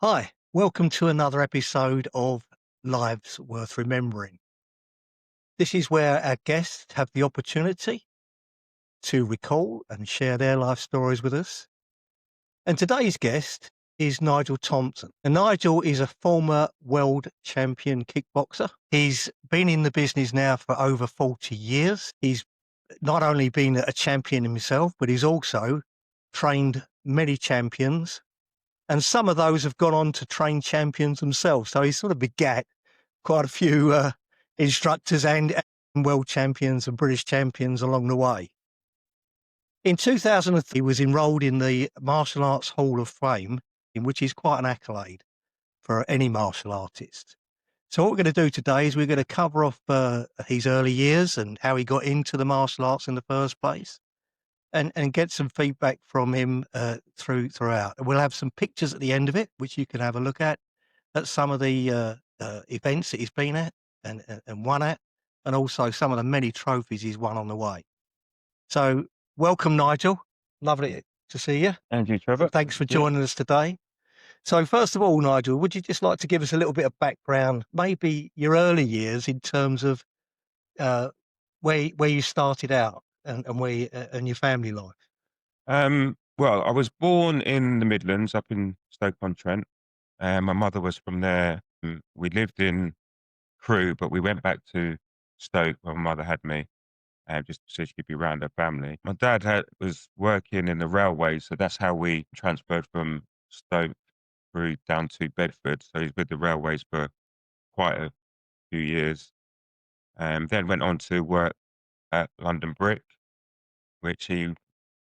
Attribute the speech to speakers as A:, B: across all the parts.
A: Hi, welcome to another episode of Lives Worth Remembering. This is where our guests have the opportunity to recall and share their life stories with us. And today's guest is Nigel Thompson. And Nigel is a former world champion kickboxer. He's been in the business now for over 40 years. He's not only been a champion himself, but he's also trained many champions. And some of those have gone on to train champions themselves. So he sort of begat quite a few instructors and world champions and British champions along the way. In 2003, he was enrolled in the Martial Arts Hall of Fame, in which is quite an accolade for any martial artist. So what we're going to do today is we're going to cover off his early years and how he got into the martial arts in the first place, and get some feedback from him throughout. And we'll have some pictures at the end of it, which you can have a look at some of the events that he's been at and won at, and also some of the many trophies he's won on the way. So welcome, Nigel. Lovely to see you.
B: And you, Trevor.
A: Thanks for joining us today. So first of all, Nigel, would you just like to give us a little bit of background, maybe your early years in terms of where you started out and where and your family life?
B: Well, I was born in the Midlands, up in Stoke-on-Trent. My mother was from there. We lived in Crewe, but we went back to Stoke when my mother had me, just so she could be around her family. My dad was working in the railways, so that's how we transferred from Stoke through down to Bedford. So he's with the railways for quite a few years. Then went on to work at London Brick, which he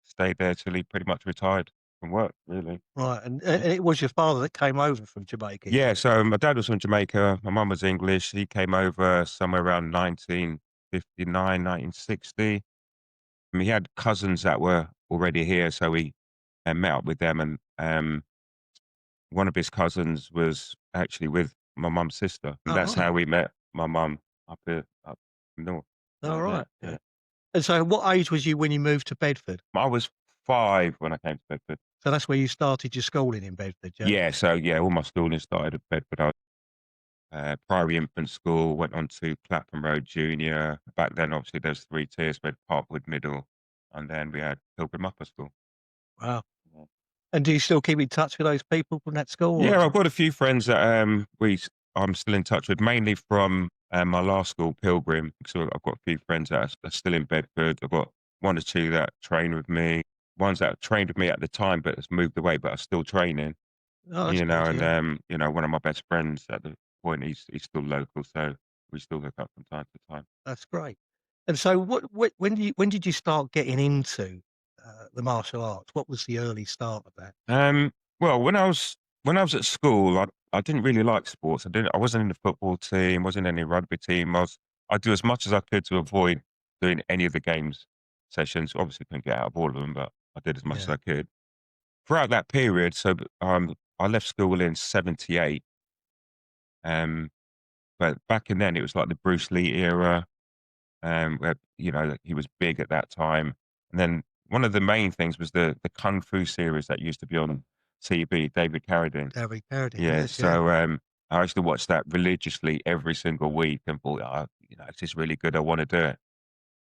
B: stayed there till he pretty much retired from work, really.
A: Right, and it was your father that came over from Jamaica, you
B: Yeah,
A: said?
B: so my dad was from Jamaica, my mum was English. He came over somewhere around 1959, 1960. He had cousins that were already here, so we met up with them, and one of his cousins was actually with my mum's sister, and
A: Oh,
B: that's
A: right.
B: how we met my mum up here, up north,
A: All
B: like
A: right.
B: that, yeah.
A: And so what age was you when you moved to Bedford?
B: I was 5 when I came to Bedford.
A: So that's where you started your schooling in Bedford, yeah?
B: Yeah, so yeah, all my schooling started at Bedford. Priory Infant School, went on to Clapham Road Junior. Back then, obviously, there's 3 tiers. We had Parkwood Middle, and then we had Pilgrim Upper School.
A: Wow.
B: Yeah.
A: And do you still keep in touch with those people from that school or
B: Yeah, I've got a few friends that I'm still in touch with, mainly from my last school, Pilgrim. So I've got a few friends that are still in Bedford. I've got 1 or 2 that train with me. Ones that trained with me at the time, but has moved away, but are still training.
A: Oh, that's good,
B: And
A: yeah.
B: one of my best friends at the point, he's still local, so we still hook up from time to time.
A: That's great. And so when did you start getting into, the martial arts? What was the early start of that?
B: Um, well, when I was at school, I didn't really like sports. I wasn't in the football team, wasn't in any rugby team. I'd do as much as I could to avoid doing any of the games sessions. Obviously, couldn't get out of all of them, but I did as much as
A: Yeah.
B: I could. Throughout that period, I left school in '78. But back in then, it was like the Bruce Lee era, where he was big at that time. And then one of the main things was the kung fu series that used to be on TV, David Carradine.
A: Harry Carradine,
B: Yeah,
A: yes, yeah.
B: so I used to watch that religiously every single week and thought, this is really good. I want to do it.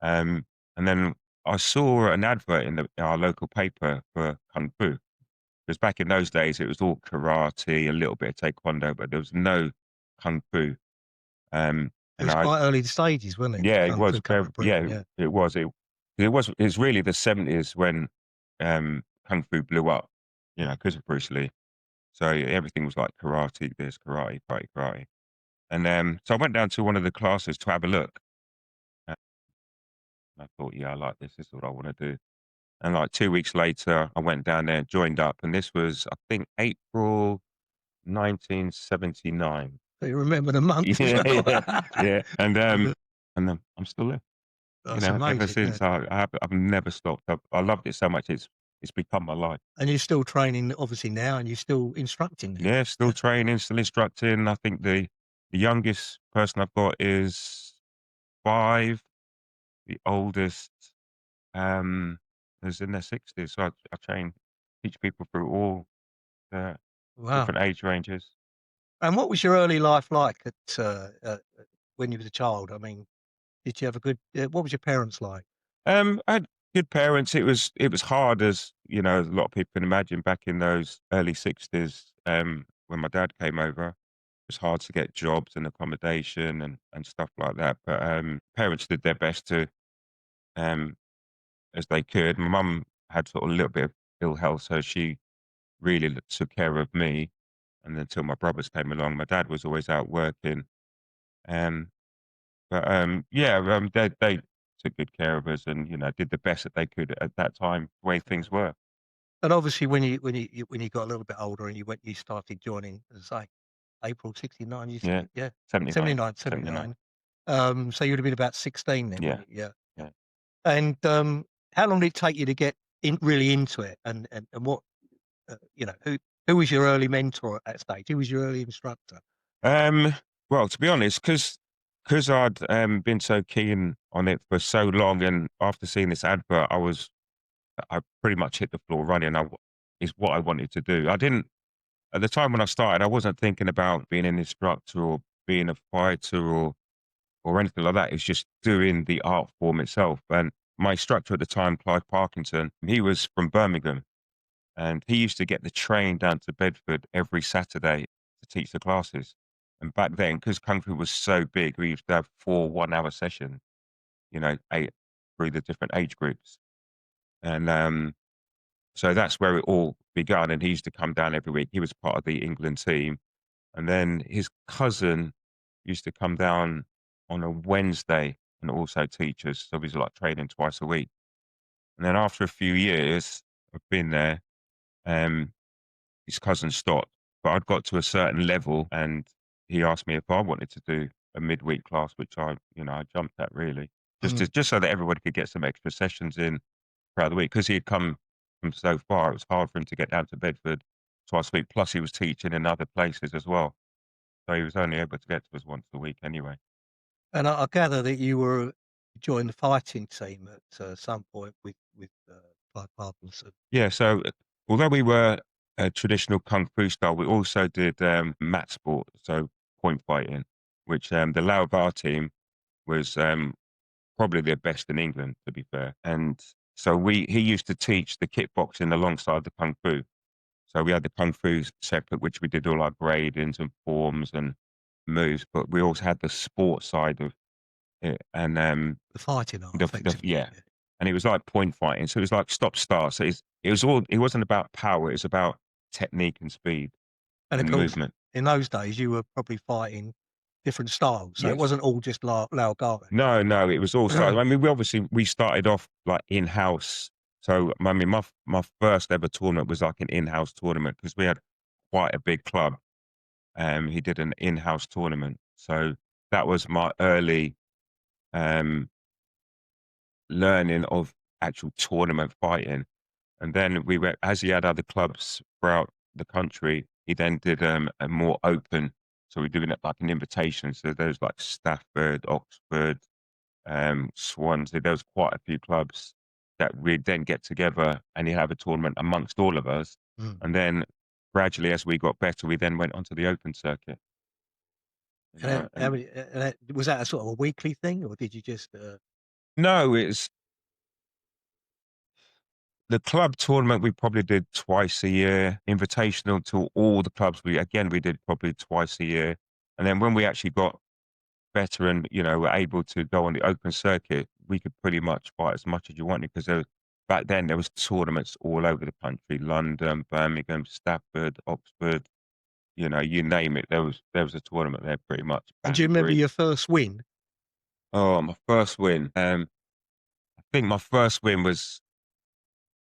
B: And then I saw an advert in our local paper for kung fu. Because back in those days, it was all karate, a little bit of taekwondo, but there was no kung fu. Um,
A: It
B: and
A: was
B: I
A: quite early stages, wasn't it,
B: Yeah, it
A: Kung
B: was
A: Fu coming
B: very
A: to Britain,
B: yeah,
A: yeah.
B: it was really the '70s when, kung fu blew up, because of Bruce Lee. So everything was like karate, this, karate, karate, karate. And, so I went down to one of the classes to have a look, and I thought, "Yeah, I like this. This is what I wanna do." And, like, 2 weeks later, I went down there and joined up, and this was, I think, April 1979.
A: So you remember the month as
B: Yeah,
A: well.
B: yeah, yeah, and I'm still there.
A: That's
B: Ever
A: amazing, yeah.
B: since I've never stopped. I loved it so much. It's become my life.
A: And you're still training obviously now, and you're still instructing now?
B: Yeah, still
A: Yeah.
B: training, still instructing. I think the youngest person I've got is 5. The oldest is in their 60s. So I teach people through all the
A: Wow.
B: different age ranges.
A: And what was your early life like when you was a child? I mean, did you have a good what was your parents like?
B: I had good parents. It was hard, as you know, a lot of people can imagine, back in those early '60s, when my dad came over. It was hard to get jobs and accommodation and stuff like that. But parents did their best to, um, as they could. My mum had sort of a little bit of ill health, so she really took care of me. And until my brothers came along, my dad was always out working. Um, but yeah, they took good care of us, and did the best that they could at that time, the way things were.
A: And obviously when you got a little bit older and you started joining, as I say, April '69, you
B: Yeah,
A: said, yeah,
B: 79,
A: 79,
B: 79.
A: 79. So you'd have been about 16 then,
B: Yeah,
A: wouldn't you? Yeah.
B: yeah.
A: And, how long did it take you to get really into it? And what, who was your early mentor at that stage? Who was your early instructor?
B: Um, well, to be honest, because I'd been so keen on it for so long, and after seeing this advert, I pretty much hit the floor running. Is what I wanted to do. I didn't At the time when I started, I wasn't thinking about being an instructor or being a fighter or anything like that. It's just doing the art form itself. And my instructor at the time, Clive Parkinson, he was from Birmingham, and he used to get the train down to Bedford every Saturday to teach the classes. And back then, because Kung Fu was so big, we used to have 4 one-hour sessions, 8 through the different age groups. And so that's where it all began. And he used to come down every week. He was part of the England team. And then his cousin used to come down on a Wednesday and also teach us. So we was like training twice a week. And then after a few years of being there, um, his cousin stopped. But I'd got to a certain level, and he asked me if I wanted to do a midweek class, which I jumped at, really,
A: Mm.
B: just so that everybody could get some extra sessions in throughout the week. Because he had come from so far, it was hard for him to get down to Bedford twice a week. Plus, he was teaching in other places as well. So he was only able to get to us once a week anyway.
A: And I gather that you were joined the fighting team at, some point with Clive Parkinson.
B: Yeah, so although we were a traditional kung fu style, we also did mat sport, so point fighting, which the Lao team was probably the best in England, to be fair. And so he used to teach the kickboxing alongside the kung fu. So we had the kung fu separate, which we did all our gradings and forms and moves, but we also had the sport side of it. And
A: The fighting art,
B: the
A: effectively,
B: yeah,
A: yeah.
B: and it was like point fighting, so it was like stop start. So it wasn't about power, it was about technique and speed
A: And of
B: and
A: course,
B: movement.
A: in those days, you were probably fighting different styles, so it
B: Yes.
A: wasn't all just Lao Gara.
B: No, no, it was all started. I mean, we started off like in-house. So I mean, my first ever tournament was like an in-house tournament because we had quite a big club. He did an in-house tournament, so that was my early um learning of actual tournament fighting. And then we went, as he had other clubs throughout the country, he then did a more open. So we're doing it like an invitation. So there's like Stafford, Oxford, Swansea. There was quite a few clubs that we'd then get together and he'd have a tournament amongst all of us.
A: Mm.
B: And then gradually, as we got better, we then went onto the open circuit.
A: And then how
B: And
A: many was that a sort of a weekly thing, or did you just,
B: no, it's the club tournament we probably did twice a year, invitational to all the clubs. We did probably twice a year. And then when we actually got better and, were able to go on the open circuit, we could pretty much fight as much as you wanted because back then there was tournaments all over the country, London, Birmingham, Stafford, Oxford, you name it. There was a tournament there pretty much.
A: and do you remember
B: Banbury.
A: your first win?
B: Oh, my first win. I think my first win was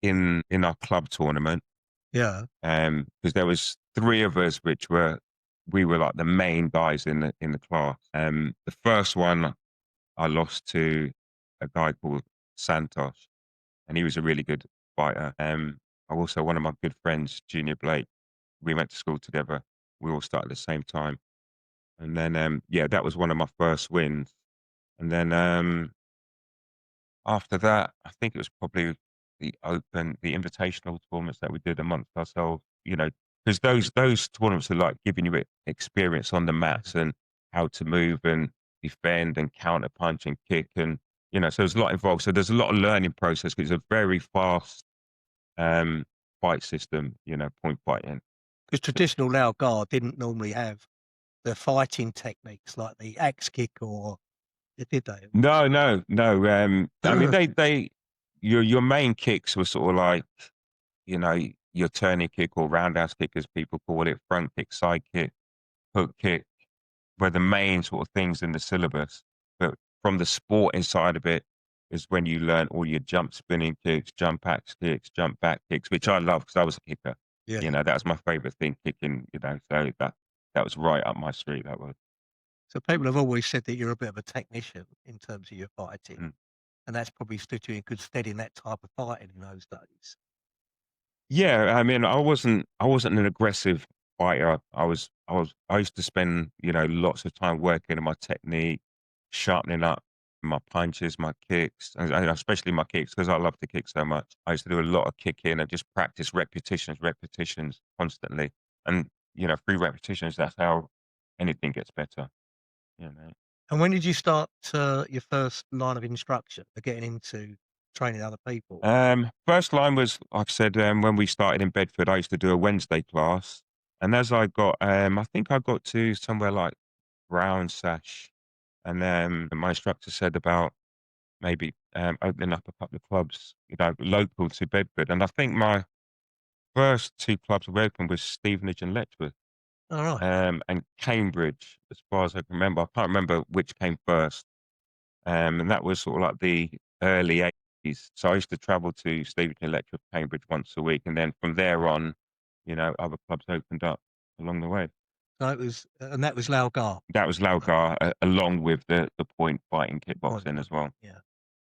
B: in our club tournament.
A: Yeah.
B: Because there was 3 of us, we were like the main guys in the class. The first one I lost to a guy called Santosh, and he was a really good fighter. Also one of my good friends, Junior Blake, we went to school together. We all started at the same time. And then, yeah, that was one of my first wins. And then, after that, I think it was probably the invitational tournaments that we did amongst ourselves, 'Cause those tournaments are like giving you experience on the mats and how to move and defend and counter punch and kick and, so there's a lot involved. So there's a lot of learning process 'cause it's a very fast, um, fight system, point fighting.
A: Because traditional Lao guard didn't normally have the fighting techniques like the axe kick or did they? It was
B: No, no, no, I mean, they your main kicks were sort of like, your turning kick or roundhouse kick, as people call it, front kick, side kick, hook kick. Were the main sort of things in the syllabus. But from the sporting side of it is when you learn all your jump spinning kicks, jump axe kicks, jump back kicks, which I love because I was a kicker.
A: yeah.
B: That was my favorite thing, kicking, so that was right up my street, that was.
A: So people have always said that you're a bit of a technician in terms of your fighting,
B: Mm.
A: and that's probably stood you in good stead in that type of fighting in those days.
B: Yeah, I mean, I wasn't an aggressive fighter. I used to spend, lots of time working on my technique, sharpening up my punches, my kicks, and especially my kicks because I love to kick so much. I used to do a lot of kicking and just practice repetitions constantly. And, through repetitions, that's how anything gets better, you know.
A: And when did you start your first line of instruction for getting into training other people?
B: First line was, like I said, when we started in Bedford, I used to do a Wednesday class. And as I got, I think I got to somewhere like Brown Sash. And then my instructor said about maybe opening up a couple of clubs, local to Bedford. And I think my first two clubs we opened was Stevenage and Letchworth,
A: All right.
B: and Cambridge, as far as I can remember. I can't remember which came first. And that was sort of like the early 80s. So I used to travel to Stevenage and Letchworth, Cambridge once a week. And then from there on, other clubs opened up along the way.
A: So it was, and that was Lao Gar.
B: That was Laogar, along with the point fighting
A: Point
B: kickboxing
A: fight,
B: as well.
A: yeah.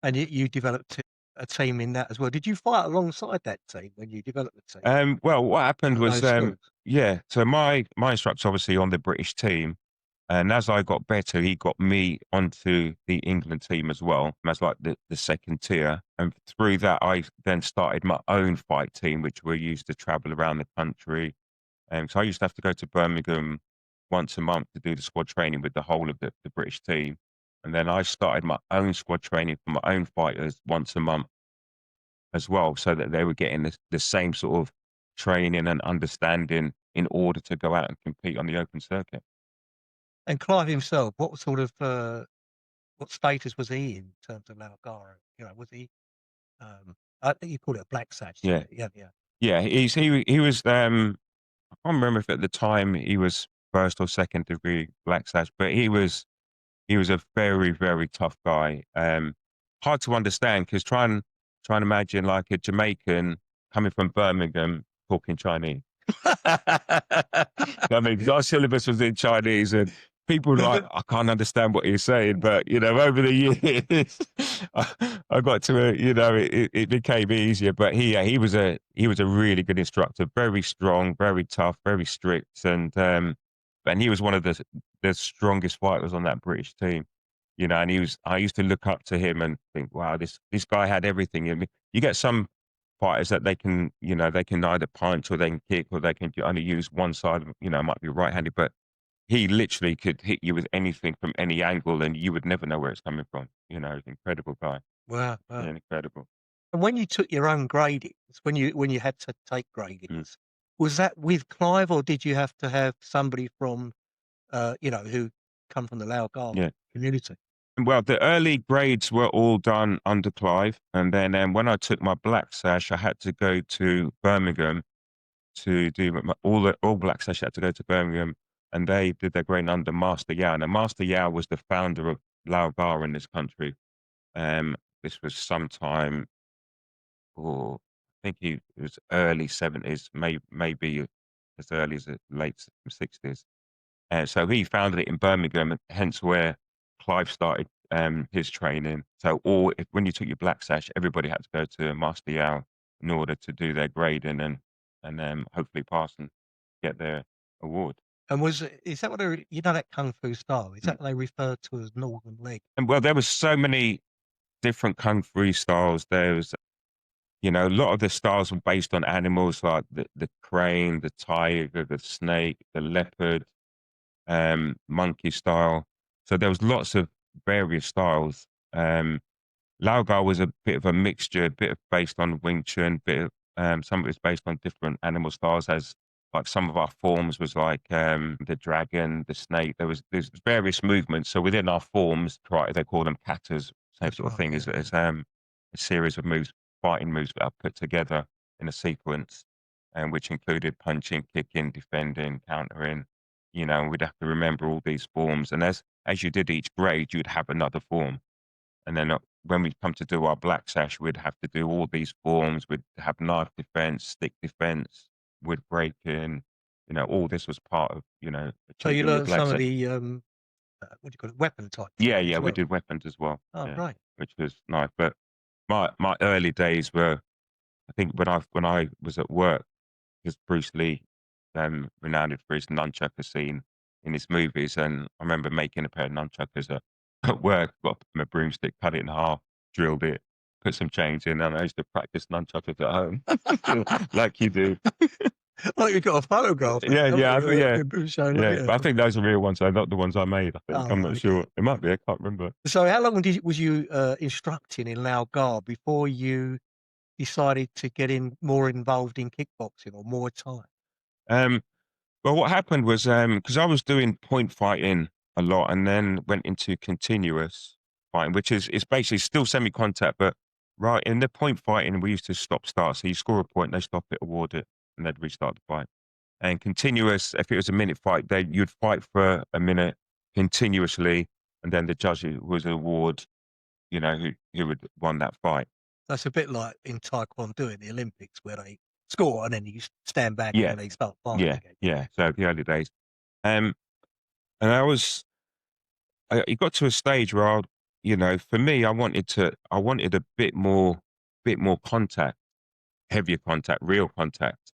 A: And you developed a team in that as well. Did you fight alongside that team when you developed the team
B: Well, what happened
A: at
B: was,
A: those schools?
B: yeah, so my instructor's obviously on the British team, and as I got better, he got me onto the England team as well, as like the second tier. And through that, I then started my own fight team, which we used to travel around the country. And so I used to have to go to Birmingham once a month to do the squad training with the whole of the British team. And then I started my own squad training for my own fighters once a month as well, so that they were getting the same sort of training and understanding in order to go out and compete on the open circuit.
A: And Clive himself, what sort of what status was he in terms of Lao Gar? Was he? I think you call it a black sash, didn't
B: Yeah,
A: it? Yeah, yeah.
B: yeah. He was. I can't remember if at the time he was first or second degree black sash, but he was a very very tough guy. Hard to understand because try and imagine like a Jamaican coming from Birmingham talking Chinese. I mean, 'cause our syllabus was in Chinese, and people were like, I can't understand what he's saying. But over the years, I got to, it became easier. But he was a really good instructor, very strong, very tough, very strict, and he was one of the strongest fighters on that British team. And I used to look up to him and think, wow, this guy had everything. I mean, you get some fighters that they can either punch or they can kick or they can only use one side, might be right-handed, but he literally could hit you with anything from any angle and you would never know where it's coming from. He's an incredible guy.
A: Wow,
B: Yeah,
A: wow.
B: incredible.
A: And when you took your own gradings, when you had to take
B: Mm.
A: gradings, was that with Clive, or did you have to have somebody from, who come from the Lao Gar
B: Yeah.
A: community?
B: Well, the early grades were all done under Clive, and then when I took my black sash, I had to go to Birmingham to do all black sash had to go to Birmingham, and they did their grading under Master Yao. Now, Master Yao was the founder of Lao Gar in this country. This was sometime, or I think it was early 70s, maybe as early as the late 60s. So he founded it in Birmingham, and hence where Clive started his training. So when you took your black sash, everybody had to go to Master Yao in order to do their grading and hopefully pass and get their award.
A: And is that what that kung fu style, is
B: Mm.
A: that what they refer to as Northern Leg?
B: And well, there was so many different kung fu styles. You know, a lot of the styles were based on animals like the crane, the tiger, the snake, the leopard, monkey style. So there was lots of various styles. Laogai was a bit of a mixture, a bit of based on Wing Chun, bit of some of it was based on different animal styles. As like some of our forms was like the dragon, the snake. There's various movements. So within our forms, right, they call them katas, same
A: That's
B: sort of
A: right.
B: thing.
A: Yeah, yeah.
B: As a series of moves, fighting moves that are put together in a sequence, and which included punching, kicking, defending, countering. You know, we'd have to remember all these forms, and as you did each grade, you'd have another form. And then when we come to do our black sash, we'd have to do all these forms. We'd have knife defense, stick defense, wood breaking. You know, all this was part of, you know,
A: So you
B: achieving your
A: learned
B: black
A: some of
B: sash.
A: the, what do you call it, weapon type
B: Yeah,
A: things
B: yeah,
A: as
B: we
A: well?
B: did weapons as well.
A: Oh,
B: Yeah,
A: great.
B: which was nice. But my early days were, I think, when I was at work, because Bruce Lee, renowned for his nunchucker scene in his movies, and I remember making a pair of nunchuckers at work. Got a broomstick, cut it in half, drilled it, put some chains in, and I used to practice nunchuckers at home, like you do.
A: I think you've got a photograph of it,
B: Yeah,
A: haven't
B: yeah,
A: you?
B: yeah,
A: Showing up,
B: yeah.
A: yeah.
B: But I think those are real ones. They're not the ones I made. I think I'm
A: Oh,
B: not
A: okay.
B: sure. It might be. I can't remember.
A: So how long was you, instructing in Lao Gar before you decided to get more involved in kickboxing or Muay Thai?
B: Um, Well, what happened was, because I was doing point fighting a lot and then went into continuous fighting, which is basically still semi-contact, but right in the point fighting, we used to stop start. So you score a point, they stop it, award it, and they'd restart the fight. And continuous, if it was a minute fight, you'd fight for a minute continuously, and then the judge was award, you know, who would won that fight.
A: That's a bit like in Taekwondo in the Olympics where they score and then you stand back and
B: Yeah,
A: then they start fighting
B: yeah,
A: again.
B: yeah. So the early days. Um, and it got to a stage where you know, for me, I wanted a bit more contact, heavier contact, real contact.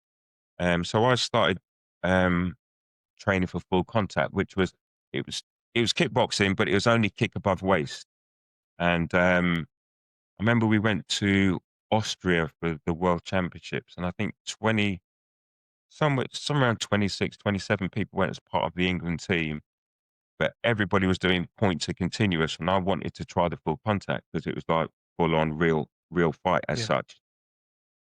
B: So I started, um, training for full contact, which was, it was, it was kickboxing, but it was only kick above waist. And, I remember we went to Austria for the world championships, and I think somewhere around 26, 27 people went as part of the England team. But everybody was doing point to continuous, and I wanted to try the full contact because it was like full on real fight as
A: Yeah.
B: such.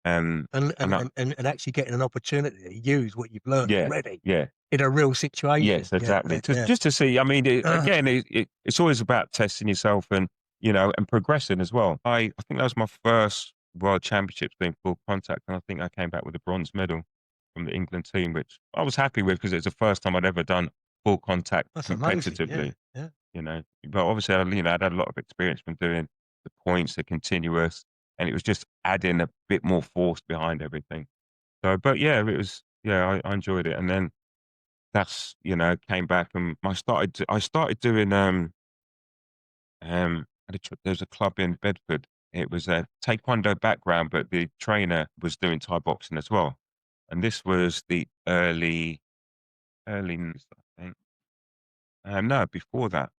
B: Um,
A: And
B: and
A: and
B: I
A: and and and actually getting an opportunity to use what you've learned
B: yeah,
A: already
B: yeah,
A: in a real situation.
B: yes,
A: Yeah,
B: exactly.
A: yeah.
B: Just to see, I mean, again, it's always about testing yourself and, you know, and progressing as well. I think that was my first world championships doing full contact, and I think I came back with a bronze medal from the England team, which I was happy with because it's the first time I'd ever done full contact
A: That's amazing. Yeah,
B: competitively.
A: yeah.
B: You know, but obviously, you know, I'd had a lot of experience from doing the points, the continuous, and it was just adding a bit more force behind everything. So, but yeah, it was, yeah, I enjoyed it. And then that's, you know, came back and I started doing, there was a club in Bedford. It was a taekwondo background, but the trainer was doing Thai boxing as well. And this was the early, 90s, I think. No, before that.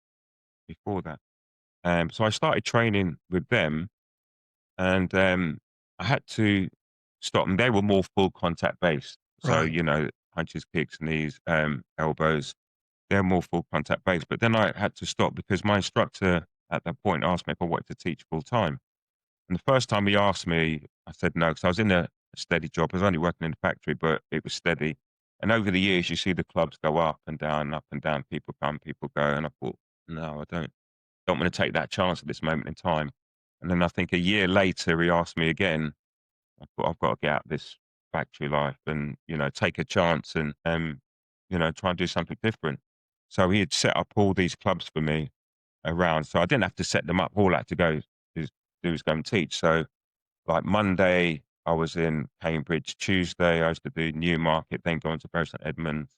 B: So I started training with them, and I had to stop them. They were more full contact based. So,
A: Right.
B: you know, punches, kicks, knees, elbows, they're more full contact based. But then I had to stop because my instructor at that point asked me if I wanted to teach full time. And the first time he asked me, I said no, because I was in a steady job. I was only working in the factory, but it was steady. And over the years, you see the clubs go up and down, up and down. People come, people go. And I thought, no, I don't want to take that chance at this moment in time. And then I think a year later, he asked me again. I thought, I've got to get out of this factory life and, you know, take a chance and, you know, try and do something different. So he had set up all these clubs for me around. So I didn't have to set them up. All I had to do was go and teach. So like Monday, I was in Cambridge. Tuesday, I used to do Newmarket, then go on to Bury St Edmunds.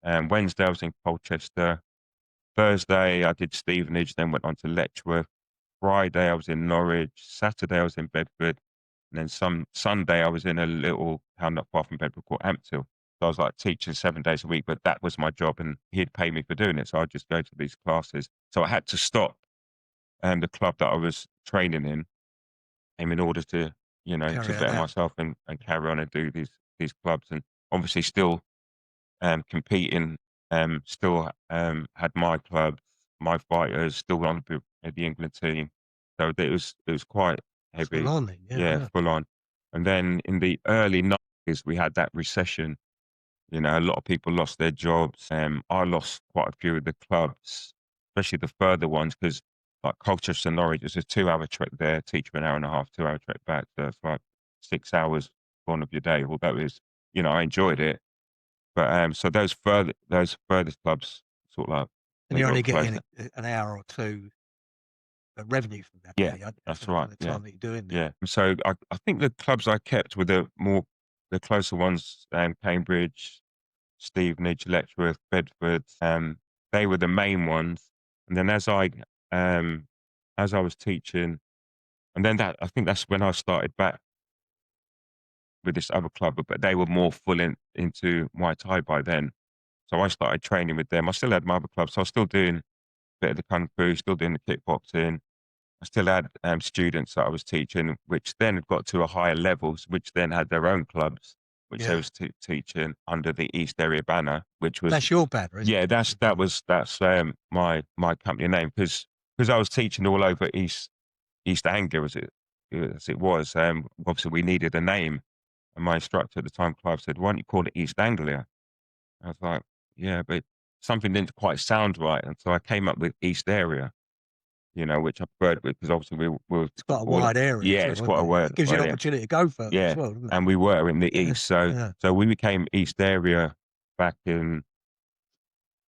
B: And Wednesday, I was in Colchester. Thursday, I did Stevenage, then went on to Letchworth. Friday, I was in Norwich. Saturday, I was in Bedford. And then Sunday, I was in a little town not far from Bedford called Ampthill. So I was like teaching 7 days a week, but that was my job and he'd pay me for doing it. So I'd just go to these classes. So I had to stop the club that I was training in order to to
A: Carry it
B: better
A: out.
B: myself and carry on and do these clubs, and obviously still competing, still had my clubs, my fighters, still on the England team. So it was quite
A: Full
B: heavy,
A: on then, yeah,
B: yeah,
A: yeah.
B: full on. And then in the early 90s, we had that recession. A lot of people lost their jobs. I lost quite a few of the clubs, especially the further ones, because like Colchester and Norwich, it's a 2-hour trek there, teach for an hour and a half, 2-hour trek back. So it's like 6 hours gone of your day. Although I enjoyed it, but so those furthest clubs sort of like
A: And
B: they
A: you're
B: got
A: only
B: closer.
A: getting an hour or 2 revenue from that
B: Yeah,
A: really, aren't you,
B: that's
A: for
B: right.
A: the
B: Yeah,
A: time that you're doing that?
B: yeah. And so I think the clubs I kept were the closer ones, Cambridge, Stevenage, Letchworth, Bedford. They were the main ones. And then as I was teaching, and then that I think that's when I started back with this other club, but they were more full into Muay Thai by then. So I started training with them. I still had my other clubs, so I was still doing a bit of the kung fu, still doing the kickboxing. I still had students that I was teaching, which then had got to a higher levels, which then had their own clubs, which they
A: Yeah.
B: was teaching under the East Area banner, which was
A: That's your banner, isn't
B: yeah,
A: it?
B: that's
A: Your
B: that
A: banner.
B: was that's my company name because I was teaching all over East Anglia as it was. Obviously, we needed a name, and my instructor at the time, Clive, said, "Why don't you call it East Anglia?" I was like, "Yeah, but something didn't quite sound right," and so I came up with East Area, which I preferred because obviously we were
A: It's quite a
B: all
A: wide area
B: yeah,
A: too,
B: it's
A: isn't
B: quite a
A: it?
B: word
A: It gives you an
B: area,
A: opportunity to go further as
B: yeah,
A: well, doesn't it?
B: and we were in the
A: Yeah,
B: East, so
A: yeah.
B: so we became East Area back in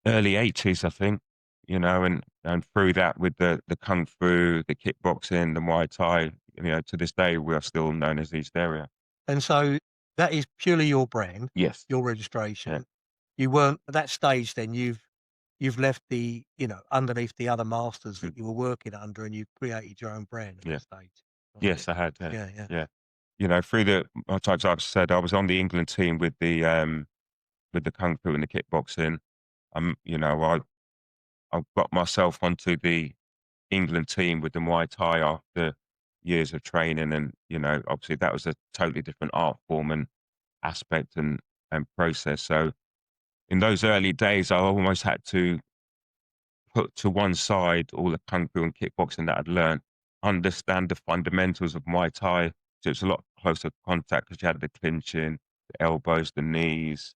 B: early 80s, I think, and through that with the kung fu, the kickboxing, the Muay Thai, to this day we are still known as East Area.
A: And so that is purely your brand,
B: Yes.
A: your
B: Yeah.
A: registration. You weren't at that stage then you've left underneath the other masters
B: Mm.
A: that you were working under, and you've created your own brand at that
B: Yeah.
A: stage. Right,
B: Yes, I had. Yeah.
A: yeah, yeah.
B: Yeah. Through the times I've said I was on the England team with the kung fu and the kickboxing. I got myself onto the England team with the Muay Thai after years of training, and obviously that was a totally different art form and aspect and process. So in those early days, I almost had to put to one side all the kung fu and kickboxing that I'd learned, understand the fundamentals of Muay Thai. So it's a lot closer contact because you had the clinching, the elbows, the knees,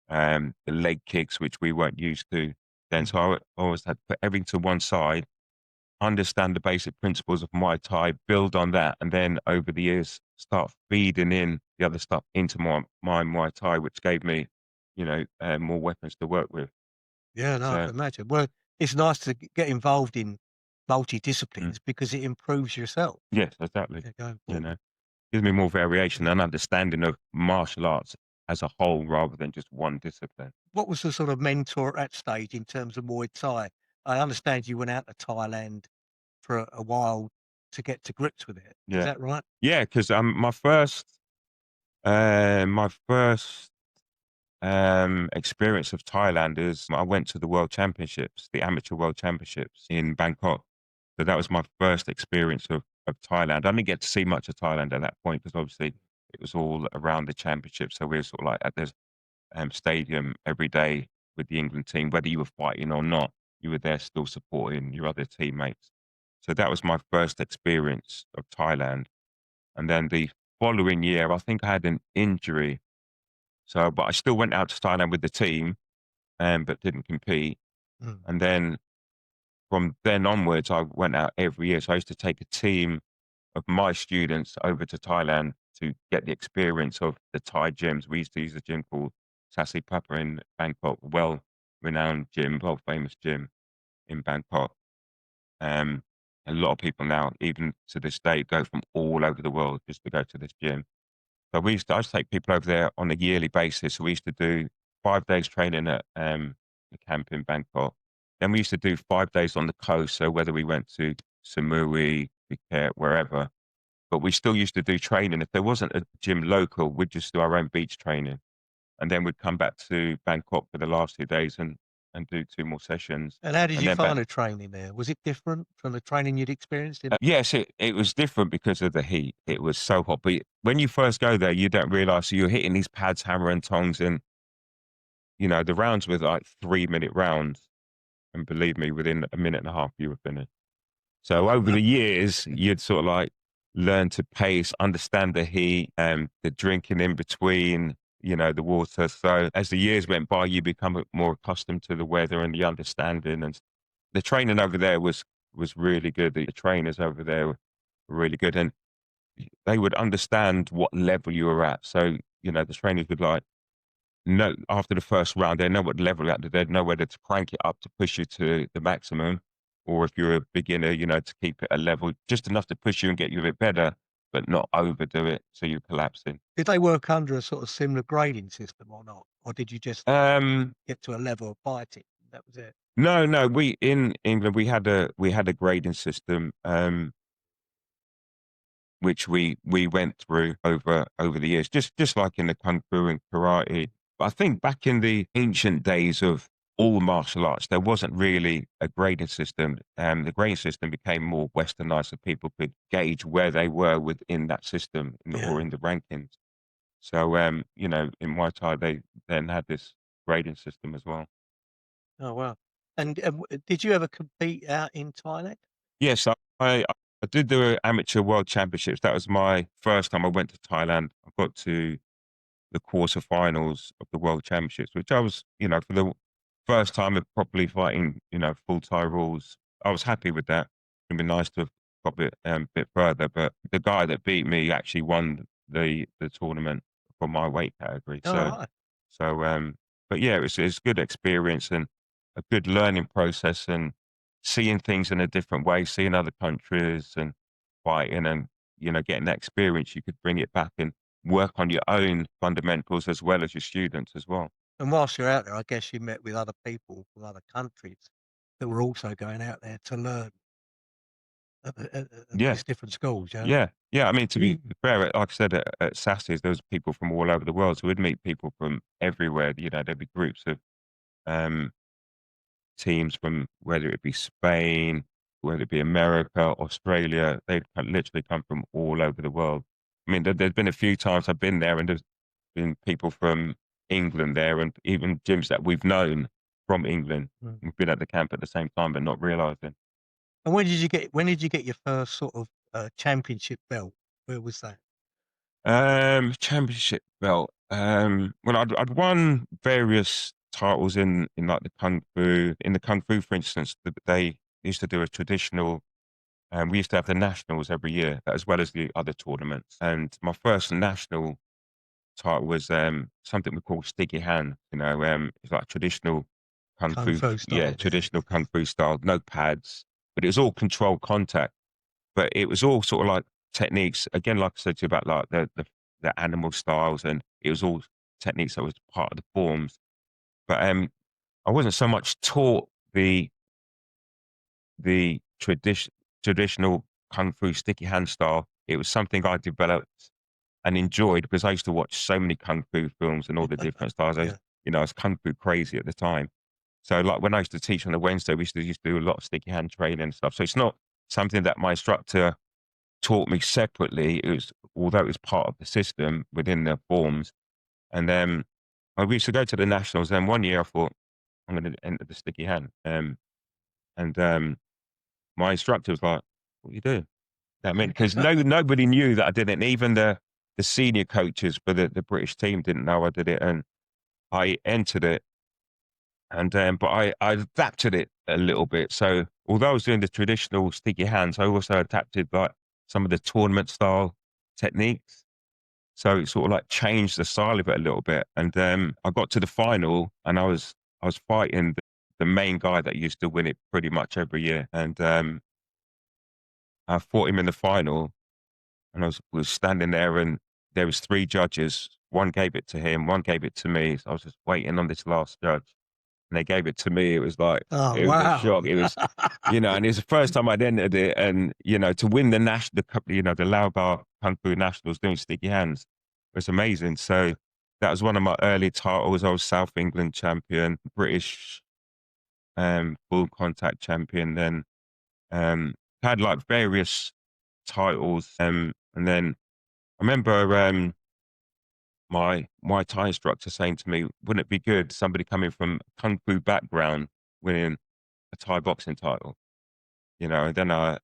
B: the leg kicks, which we weren't used to then. So
A: Mhm.
B: I always had to put everything to one side, understand the basic principles of Muay Thai, build on that, and then over the years start feeding in the other stuff into my Muay Thai, which gave me, more weapons to work with.
A: Yeah, no, I
B: So
A: can imagine. Well, it's nice to get involved in
B: mm,
A: multi-disciplines because it improves yourself,
B: yes, exactly.
A: yeah, going
B: You
A: forward.
B: know, gives me more variation
A: Yeah.
B: and understanding of martial arts as a whole rather than just one discipline.
A: What was the sort of mentor at that stage in terms of Muay Thai? I understand you went out to Thailand for a while to get to grips with it. Is
B: Yeah,
A: that right?
B: yeah, because my first experience of Thailand is I went to the World Championships, the Amateur World Championships in Bangkok. So that was my first experience of Thailand. I didn't get to see much of Thailand at that point because obviously it was all around the championship. So we were sort of like at this stadium every day with the England team, whether you were fighting or not, you were there still supporting your other teammates. So that was my first experience of Thailand. And then the following year, I think I had an injury. So, but I still went out to Thailand with the team, but didn't compete.
A: Mm.
B: And then from then onwards, I went out every year. So I used to take a team of my students over to Thailand to get the experience of the Thai gyms. We used to use a gym called Sasi Papa in Bangkok, well-renowned gym, well-famous gym in Bangkok. Um, a lot of people now, even to this day, go from all over the world just to go to this gym. So I used to take people over there on a yearly basis. So we used to do 5 days training at the camp in Bangkok. Then we used to do 5 days on the coast. So whether we went to Samui, Phuket, wherever, but we still used to do training. If there wasn't a gym local, we'd just do our own beach training. And then we'd come back to Bangkok for the last 2 days and and do 2 more sessions.
A: And how did
B: And
A: you
B: then back
A: find the training there? Was it different from the training you'd experienced in?
B: yes, it was different because of the heat. It was so hot, but when you first go there, you don't realize, so you're hitting these pads, hammer and tongs, and, the rounds were like 3-minute rounds, and believe me, within a minute and a half, you were finished. So over the years, you'd sort of like learn to pace, understand the heat, the drinking in between, the water. So as the years went by, you become more accustomed to the weather and the understanding. And the training over there was really good. The trainers over there were really good, and they would understand what level you were at. So the trainers would like know after the first round, they know what level you're at. They'd know whether to crank it up to push you to the maximum, or if you're a beginner, to keep it a level just enough to push you and get you a bit better, but not overdo it so you're collapsing.
A: Did they work under a sort of similar grading system or not? Or did you just
B: Um,
A: get to a level of fighting? That was it?
B: no, no, we in England we had a grading system. Which we went through over the years, just like in the kung fu and karate. But I think back in the ancient days of all martial arts, there wasn't really a grading system. The grading system became more westernized, so people could gauge where they were within that system or
A: Yeah.
B: in the rankings. So, in Muay Thai, they then had this grading system as well.
A: Oh, wow. And did you ever compete out in Thailand?
B: Yes, I did the amateur world championships. That was my first time I went to Thailand. I got to the quarterfinals of the world championships, which I was, for the first time of properly fighting, full Thai rules. I was happy with that. It'd be nice to have got a bit further, but the guy that beat me actually won the tournament for my weight category.
A: All
B: So,
A: right.
B: so, but yeah, it's good experience and a good learning process and seeing things in a different way, seeing other countries and fighting and, getting that experience. You could bring it back and work on your own fundamentals as well as your students as well.
A: And whilst you're out there, I guess you met with other people from other countries that were also going out there to learn at
B: Yeah,
A: these different schools, yeah?
B: yeah, yeah. I mean, to be fair, like I said, at Sassy's, there was people from all over the world. So we'd meet people from everywhere. There'd be groups of um, teams from whether it be Spain, whether it be America, Australia. They'd literally come from all over the world. I mean, there's been a few times I've been there and there's been people from England there and even gyms that we've known from England.
A: Mm.
B: We've been at the camp at the same time, but not realizing.
A: And when did you get your first sort of, championship belt? Where was that?
B: Championship belt. Well, I'd won various titles in like the kung fu. In the kung fu, for instance, they used to do a traditional. We used to have the nationals every year, as well as the other tournaments. And my first national title was something we call sticky hand. It's like traditional kung
A: Kung
B: fu.
A: fu
B: Yeah,
A: style, yeah.
B: traditional kung fu style, no pads, but it was all controlled contact. But it was all sort of like techniques, again, like I said to you about like the animal styles, and it was all techniques that was part of the forms. But I wasn't so much taught the traditional kung fu sticky hand style. It was something I developed and enjoyed because I used to watch so many kung fu films and all the different styles.
A: Yeah.
B: I was kung fu crazy at the time. So like when I used to teach on a Wednesday, we used to do a lot of sticky hand training and stuff. So it's not something that my instructor taught me separately. Although it was part of the system within the forms. And then I used to go to the nationals. Then one year I thought I'm going to enter the sticky hand. And my instructor was like, "What are you doing?" I mean, because nobody knew that I did it. And even the senior coaches for the British team didn't know I did it. And I entered it. And but I adapted it a little bit. So although I was doing the traditional sticky hands, I also adapted like some of the tournament style techniques. So it sort of like changed the style of it a little bit. And I got to the final, and I was fighting the main guy that used to win it pretty much every year. And I fought him in the final, and I was standing there, and there was three judges. One gave it to him, one gave it to me. So I was just waiting on this last judge, and they gave it to me. It was like
A: Oh,
B: it was a
A: wow.
B: shock. It was, and it was the first time I'd entered it, and to win the the Lao Bar Kung Fu Nationals doing sticky hands was amazing. So that was one of my early titles. I was South England champion, British full contact champion. Then had like various titles. And then I remember my Muay Thai instructor saying to me, "Wouldn't it be good somebody coming from a kung fu background winning a Thai boxing title?" You know, and then I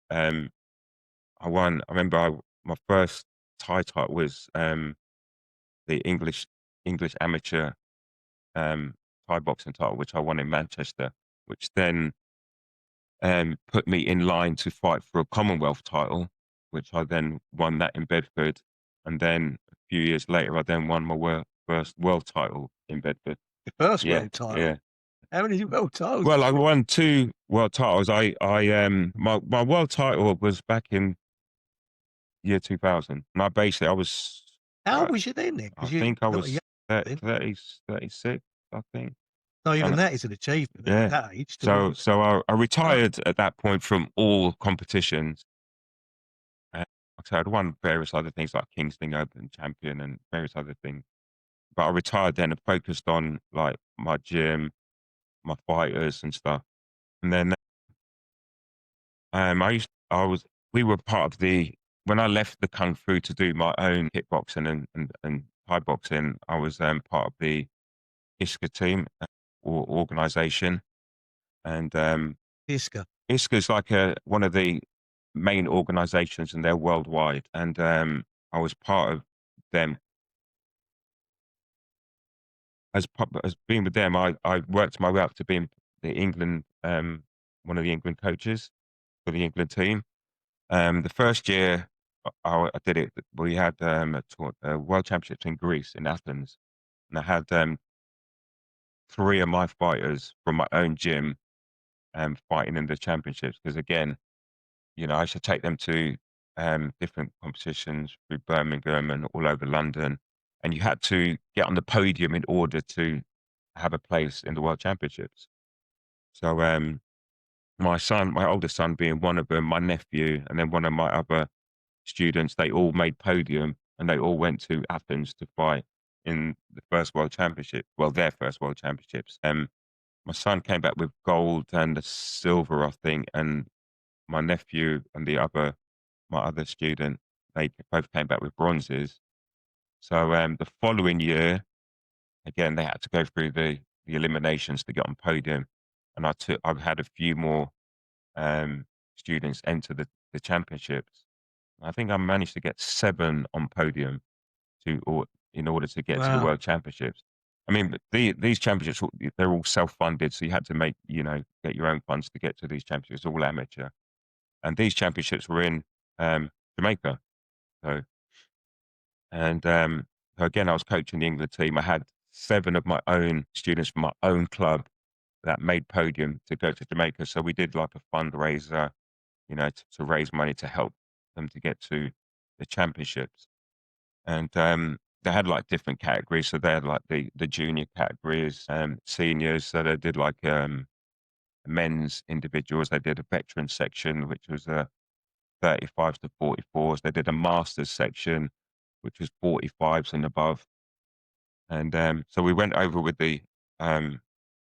B: won. I remember my first Thai title was the English amateur um, Thai boxing title, which I won in Manchester, which then put me in line to fight for a Commonwealth title, which I then won that in Bedford. And then a few years later, I then won my first world title in Bedford.
A: Your first
B: Yeah,
A: world title.
B: yeah.
A: How many world titles
B: Well,
A: did
B: I
A: you?
B: won 2 world titles. My world title was back in year 2000, and I was,
A: How old
B: uh,
A: was you then?
B: I
A: Because you're
B: think I
A: not a young
B: was
A: then.
B: 36, I think,
A: No, even
B: and
A: that is an achievement at
B: yeah.
A: that age to
B: So
A: win.
B: so I
A: Oh,
B: retired at that point from all competitions. Like I said, I'd won various other things like Kingston Open champion and various other things. But I retired then and focused on like my gym, my fighters and stuff. And then I was we were part of the when I left the kung fu to do my own kickboxing and Thai boxing, I was part of the ISKA team or organization. And
A: Iska.
B: ISKA's like one of the main organizations and they're worldwide. And I was part of them as being with them, I worked my way up to being the England one of the England coaches for the England team. The first year I did it, we had World Championships in Greece in Athens, and I had 3 of my fighters from my own gym fighting in the championships. Because again, you know, I should take them to different competitions through Birmingham and all over London, and you had to get on the podium in order to have a place in the World Championships. So, my oldest son being one of them, my nephew, and then one of my other students, they all made podium and they all went to Athens to fight in the first World Championship. Well, their first World Championships. My son came back with gold and a silver, I think, and my nephew and my other student, they both came back with bronzes. So the following year, again, they had to go through the eliminations to get on podium, and I've had a few more students enter the championships. I think I managed to get 7 on podium or in order to get to the
A: Wow.
B: world championships. I mean, these championships, they're all self-funded, so you had to get your own funds to get to these championships, all amateur. And these championships were in Jamaica. So, and so again, I was coaching the England team. I had 7 of my own students from my own club that made podium to go to Jamaica. So we did like a fundraiser, you know, to raise money to help them to get to the championships. And they had like different categories. So they had like the junior categories, seniors. So they did like men's individuals. They did a veteran section, which was 35s to 44s. They did a masters section, which was 45s and above. And so we went over with um,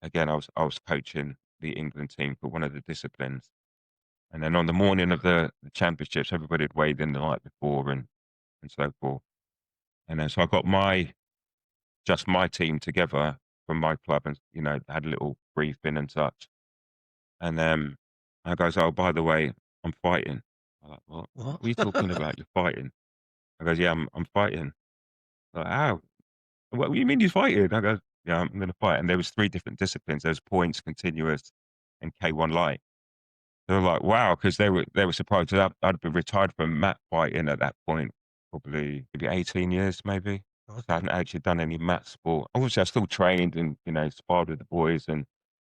B: again, I was coaching the England team for one of the disciplines. And then on the morning of the championships, everybody had weighed in the night before and so forth. And then so I got just my team together from my club and, you know, had a little briefing and such. And I goes, "Oh, by the way, I'm fighting." I'm like, "What?
A: What?
B: What are you talking about? You're fighting?" I goes, "Yeah, I'm fighting." Like, "How? What do you mean you're fighting?" I go, "Yeah, I'm gonna fight." And there was 3 different disciplines. There's points, continuous, and K1 light. They were like, "Wow," because they were surprised that I'd been retired from mat fighting at that point, probably maybe 18 years, maybe. So I
A: Okay.
B: hadn't actually done any mat sport. Obviously, I still trained and, you know, sparred with the boys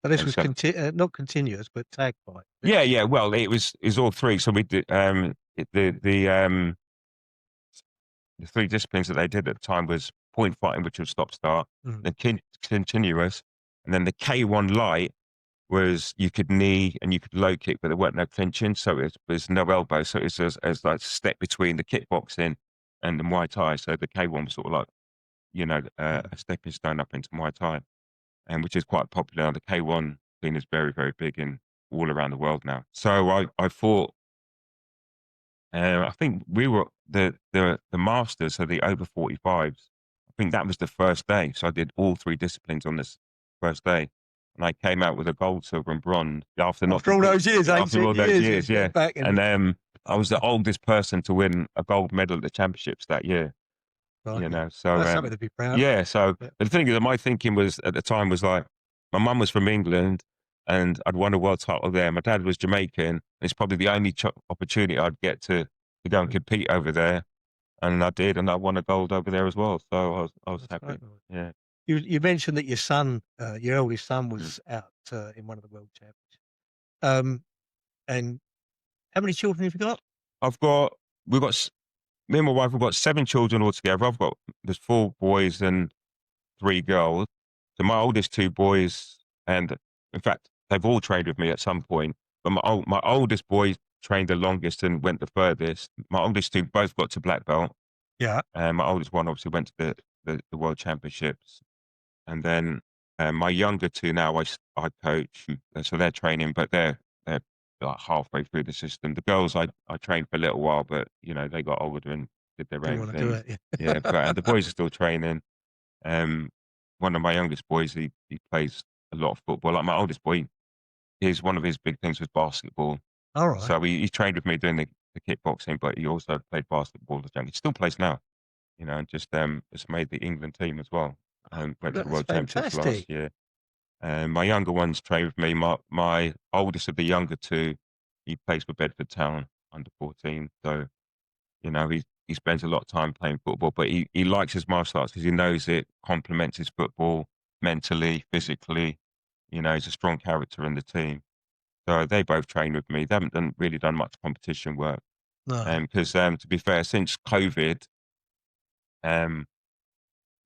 A: But this
B: and
A: was
B: stuff.
A: not continuous, but tag fight.
B: Yeah, yeah, well, it was all 3. So we did, the 3 disciplines that they did at the time was point fighting, which was stop start,
A: Mm.
B: then continuous, and then the K1 light was you could knee and you could low kick, but there weren't no clinching, so it was no elbow. So it's as like a step between the kickboxing and the Muay Thai. So the K1 was sort of like, you know,
A: Mm.
B: a stepping stone up into Muay Thai, and which is quite popular. The K1 discipline is very, very big in all around the world now. So I fought, I think we were the masters, so the over 45s. I think that was the first day. So I did all 3 disciplines on this first day, and I came out with a gold, silver, and bronze after not
A: After all those years,
B: after
A: 18
B: all those
A: years, you
B: years, yeah.
A: get back
B: And
A: and
B: I was the oldest person to win a gold medal at the championships that year. You
A: crikey.
B: know, so,
A: That's something to be proud of.
B: yeah, so
A: Yeah.
B: but the thing is that my thinking was at the time was like, my mum was from England and I'd won a world title there. My dad was Jamaican. It's probably the only opportunity I'd get to go and compete over there, and I did, and I won a gold over there as well. So I was
A: That's
B: happy.
A: great.
B: Yeah.
A: You mentioned that your son, your eldest son
B: Mm.
A: was out, in one of the world championships. Um, and how many children have you got?
B: I've got we've got s Me and my wife, we've got 7 children altogether. There's 4 boys and 3 girls. So my oldest 2 boys, and in fact, they've all trained with me at some point, but my oldest boy trained the longest and went the furthest. My oldest 2 both got to black belt,
A: Yeah.
B: and my oldest one obviously went to the world championships. And then, my younger 2 now I coach, so they're training, but they're like halfway through the system. The girls I trained for a little while, but, you know, they got older and did their
A: Didn't
B: own
A: want to do
B: thing.
A: it.
B: Yeah, but, the boys are still training. Um, One of my youngest boys, he plays a lot of football. Like my oldest boy, one of his big things was basketball.
A: All right.
B: So he trained with me doing the kickboxing, but he also played basketball as young. He still plays now, you know, and just made the England team as well. Went to the
A: That's
B: World Championships last
A: fantastic.
B: year. My younger ones train with me. My oldest of the younger 2, he plays for Bedford Town under 14. So, you know, he spends a lot of time playing football, but he likes his martial arts because he knows it complements his football mentally, physically. You know, he's a strong character in the team. So they both train with me. They haven't really done much competition work.
A: No.
B: Because to be fair, since COVID, um,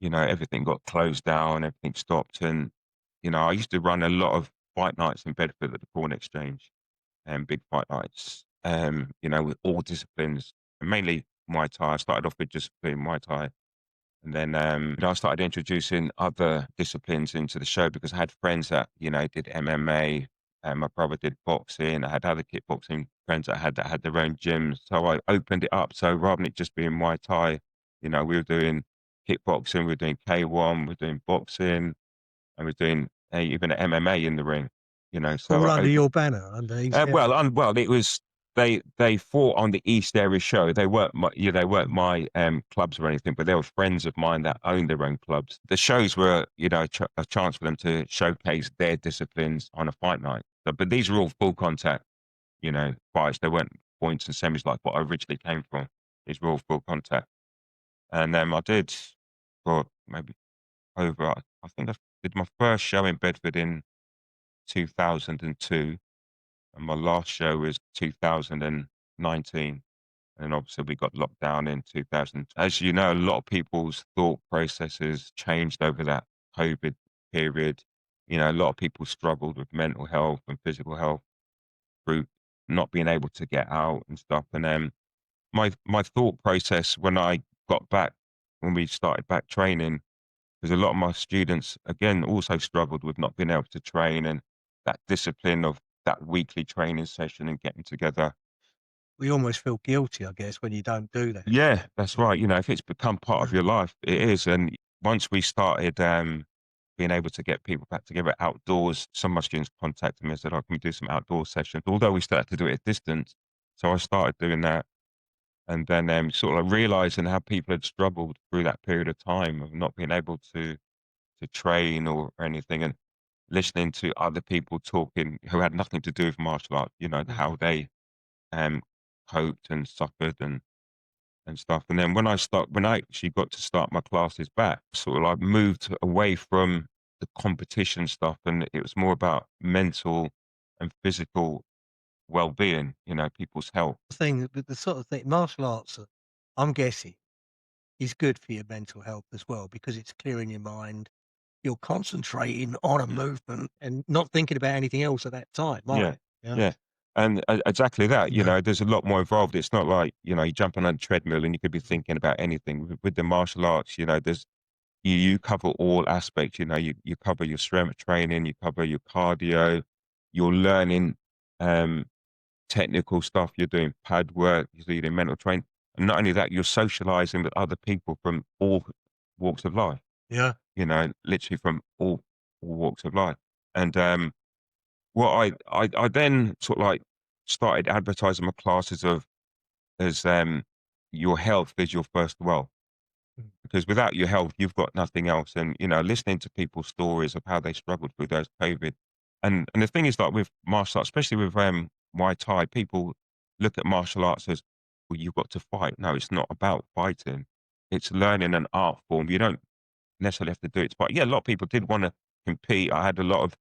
B: you know, everything got closed down, everything stopped. And, you know, I used to run a lot of fight nights in Bedford at the Corn Exchange, and big fight nights, you know, with all disciplines, and mainly Muay Thai. I started off with just doing Muay Thai. And then, you know, I started introducing other disciplines into the show because I had friends that, you know, did MMA, and my brother did boxing. I had other kickboxing friends that had their own gyms. So I opened it up. So rather than it just being Muay Thai, you know, we were doing kickboxing, we were doing K1, we're doing boxing, and we're doing even MMA in the ring, you know. So
A: All
B: I
A: under
B: opened,
A: your banner, under East
B: well,
A: Area.
B: it was they fought on the East Area show. They weren't they weren't my clubs or anything, but they were friends of mine that owned their own clubs. The shows were, you know, a chance for them to showcase their disciplines on a fight night. But these were all full contact, you know, fights. They weren't points and semis like what I originally came from. These were all full contact, and I did for maybe over. I think I did my first show in Bedford in 2002. And my last show was 2019, and obviously we got locked down in 2000. As you know, a lot of people's thought processes changed over that COVID period. You know, a lot of people struggled with mental health and physical health through not being able to get out and stuff. And my thought process when I got back, when we started back training, because a lot of my students, again, also struggled with not being able to train and that discipline of that weekly training session and getting together.
A: We almost feel guilty, I guess, when you don't do that.
B: Yeah, that's
A: Yeah.
B: right. You know, if it's become part of your life, it is. And once we started being able to get people back together outdoors, some of my students contacted me and said, "Oh, can we do some outdoor sessions?" Although we started to do it at distance. So I started doing that. And then sort of realizing how people had struggled through that period of time of not being able to train or anything, and listening to other people talking who had nothing to do with martial art, you know,
A: Mm.
B: how they um, coped and suffered and stuff. And then when I actually got to start my classes back, sort of like moved away from the competition stuff, and it was more about mental and physical well-being, you know, people's health.
A: The sort of thing martial arts, I'm guessing, is good for your mental health as well because it's clearing your mind. You're concentrating on a
B: Mm.
A: movement and not thinking about anything else at that time, are
B: Yeah,
A: you? Yeah.
B: yeah. And exactly that, you
A: No.
B: know, there's a lot more involved. It's not like, you know, you jump on a treadmill and you could be thinking about anything. With the martial arts, you know, you cover all aspects, you cover your strength training, you cover your cardio, you're learning, um, technical stuff, you're doing pad work, you're doing mental training, and not only that, you're socializing with other people from all walks of life,
A: Yeah.
B: literally from all walks of life. And, what I then sort of like started advertising my classes as, your health is your first wealth.
A: Mm.
B: Because without your health, you've got nothing else. And, listening to people's stories of how they struggled through those COVID. And the thing is, like with martial arts, especially with Muay Thai, people look at martial arts as, well, you've got to fight. No, it's not about fighting. It's learning an art form. You don't necessarily have to do it to fight. Yeah, a lot of people did want to compete. I had a lot of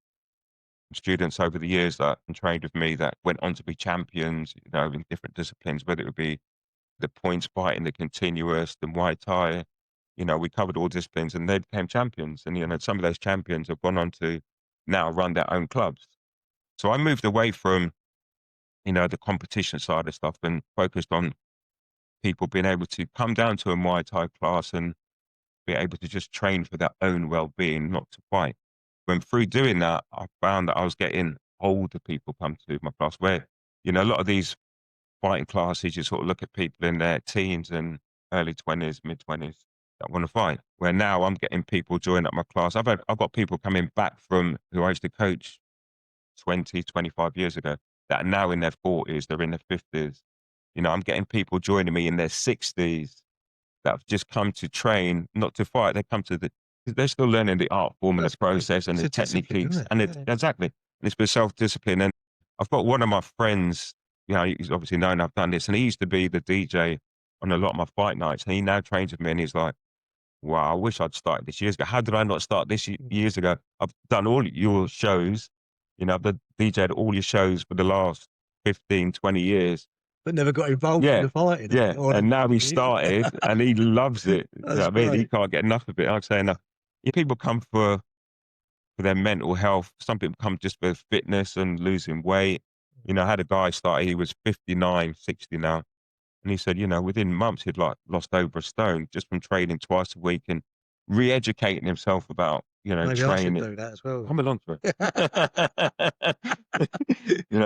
B: students over the years that trained with me that went on to be champions, in different disciplines, whether it would be the points fighting, the continuous, the Muay Thai. We covered all disciplines and they became champions. And, some of those champions have gone on to now run their own clubs. So I moved away from, the competition side of stuff and focused on people being able to come down to a Muay Thai class and be able to just train for their own well-being, not to fight. When through doing that, I found that I was getting older people come to my class where, a lot of these fighting classes, you sort of look at people in their teens and early 20s, mid-20s that want to fight. Where now I'm getting people join up my class. I've got people coming back from who I used to coach 20, 25 years ago that are now in their 40s, they're in their 50s. I'm getting people joining me in their 60s that have just come to train, not to fight. They come to they're still learning the art form and the
A: That's great.
B: process and
A: It's
B: the
A: a discipline,
B: techniques.
A: isn't it?
B: And it's
A: Yeah.
B: exactly. And it's with self-discipline. And I've got one of my friends, he's obviously known I've done this, and he used to be the DJ on a lot of my fight nights. And he now trains with me and he's like, wow, I wish I'd started this years ago. How did I not start this
A: Mm.
B: years ago? I've done all your shows, I've DJ'd all your shows for the last 15, 20 years.
A: But never got involved in
B: Yeah,
A: the fighting
B: yeah,
A: or
B: and now he
A: the
B: started, and he loves it. You know
A: That's
B: what I mean? He
A: great.
B: can't get enough of it. Like I say, enough. Yeah, people come for their mental health. Some people come just for fitness and losing weight. I had a guy start, he was 59, 60 now, and he said, within months he'd like lost over a stone just from training twice a week and re-educating himself about,
A: Maybe I should
B: training.
A: do that as well.
B: Come along to it.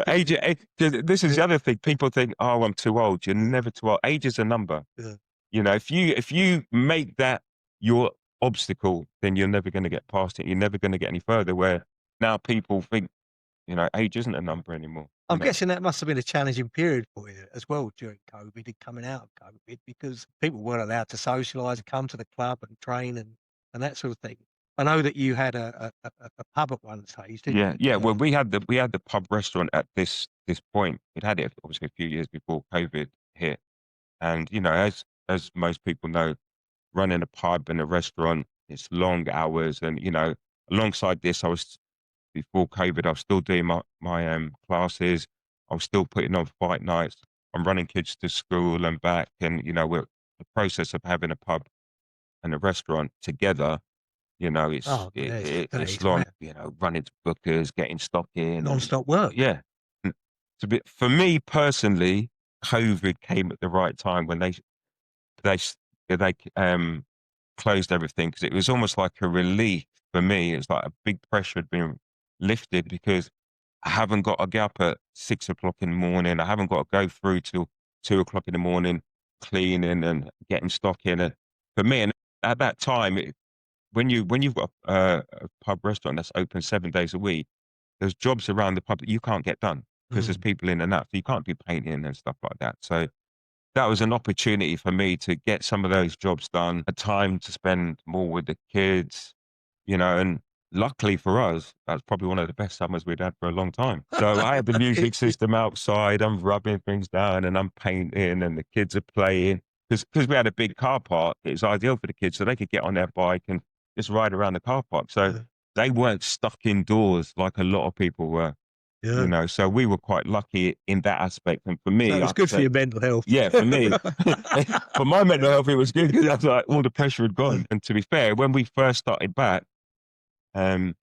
B: Age, 'cause this is
A: Yeah,
B: the other thing. People think, "Oh, I'm too old." You're never too old. Age is a number.
A: yeah.
B: If you make that your obstacle, then you're never gonna get past it. You're never gonna get any further, where now people think, age isn't a number anymore,
A: I'm guessing that must have been a challenging period for you as well during COVID and coming out of COVID because people weren't allowed to socialise and come to the club and train and that sort of thing. I know that you had a pub at one stage, didn't
B: Yeah,
A: you?
B: yeah. Well, we had the pub restaurant at this point. We'd had it obviously a few years before COVID hit. And, as most people know, running a pub and a restaurant, it's long hours. And, alongside this, before COVID, I was still doing my classes. I was still putting on fight nights. I'm running kids to school and back. And, we're the process of having a pub and a restaurant together,
A: Oh, yeah,
B: it's
A: it's
B: long,
A: mad.
B: running to bookers, getting stock in and
A: Non-stop work.
B: yeah. And for me personally, COVID came at the right time when they s they, closed everything because it was almost like a relief for me. It's like a big pressure had been lifted because I haven't got to get up at 6 o'clock in the morning. I haven't got to go through till 2 o'clock in the morning cleaning and getting stock in. And for me, and at that time, when you've got a pub restaurant that's open 7 days a week, there's jobs around the pub that you can't get done because there's
A: Mm.
B: people in and out. So you can't do painting and stuff like that. So that was an opportunity for me to get some of those jobs done, a time to spend more with the kids, and luckily for us, that's probably one of the best summers we'd had for a long time. So I had the music system outside, I'm rubbing things down and I'm painting and the kids are playing. Because we had a big car park, it was ideal for the kids so they could get on their bike and just ride around the car park. So
A: Yeah,
B: they weren't stuck indoors like a lot of people were,
A: yeah.
B: so we were quite lucky in that aspect. And for
A: So
B: me,
A: it was
B: I
A: good for
B: say,
A: your mental health.
B: yeah, for me, for my mental health, it was good because I was like, all the pressure had gone. And to be fair, when we first started back, um,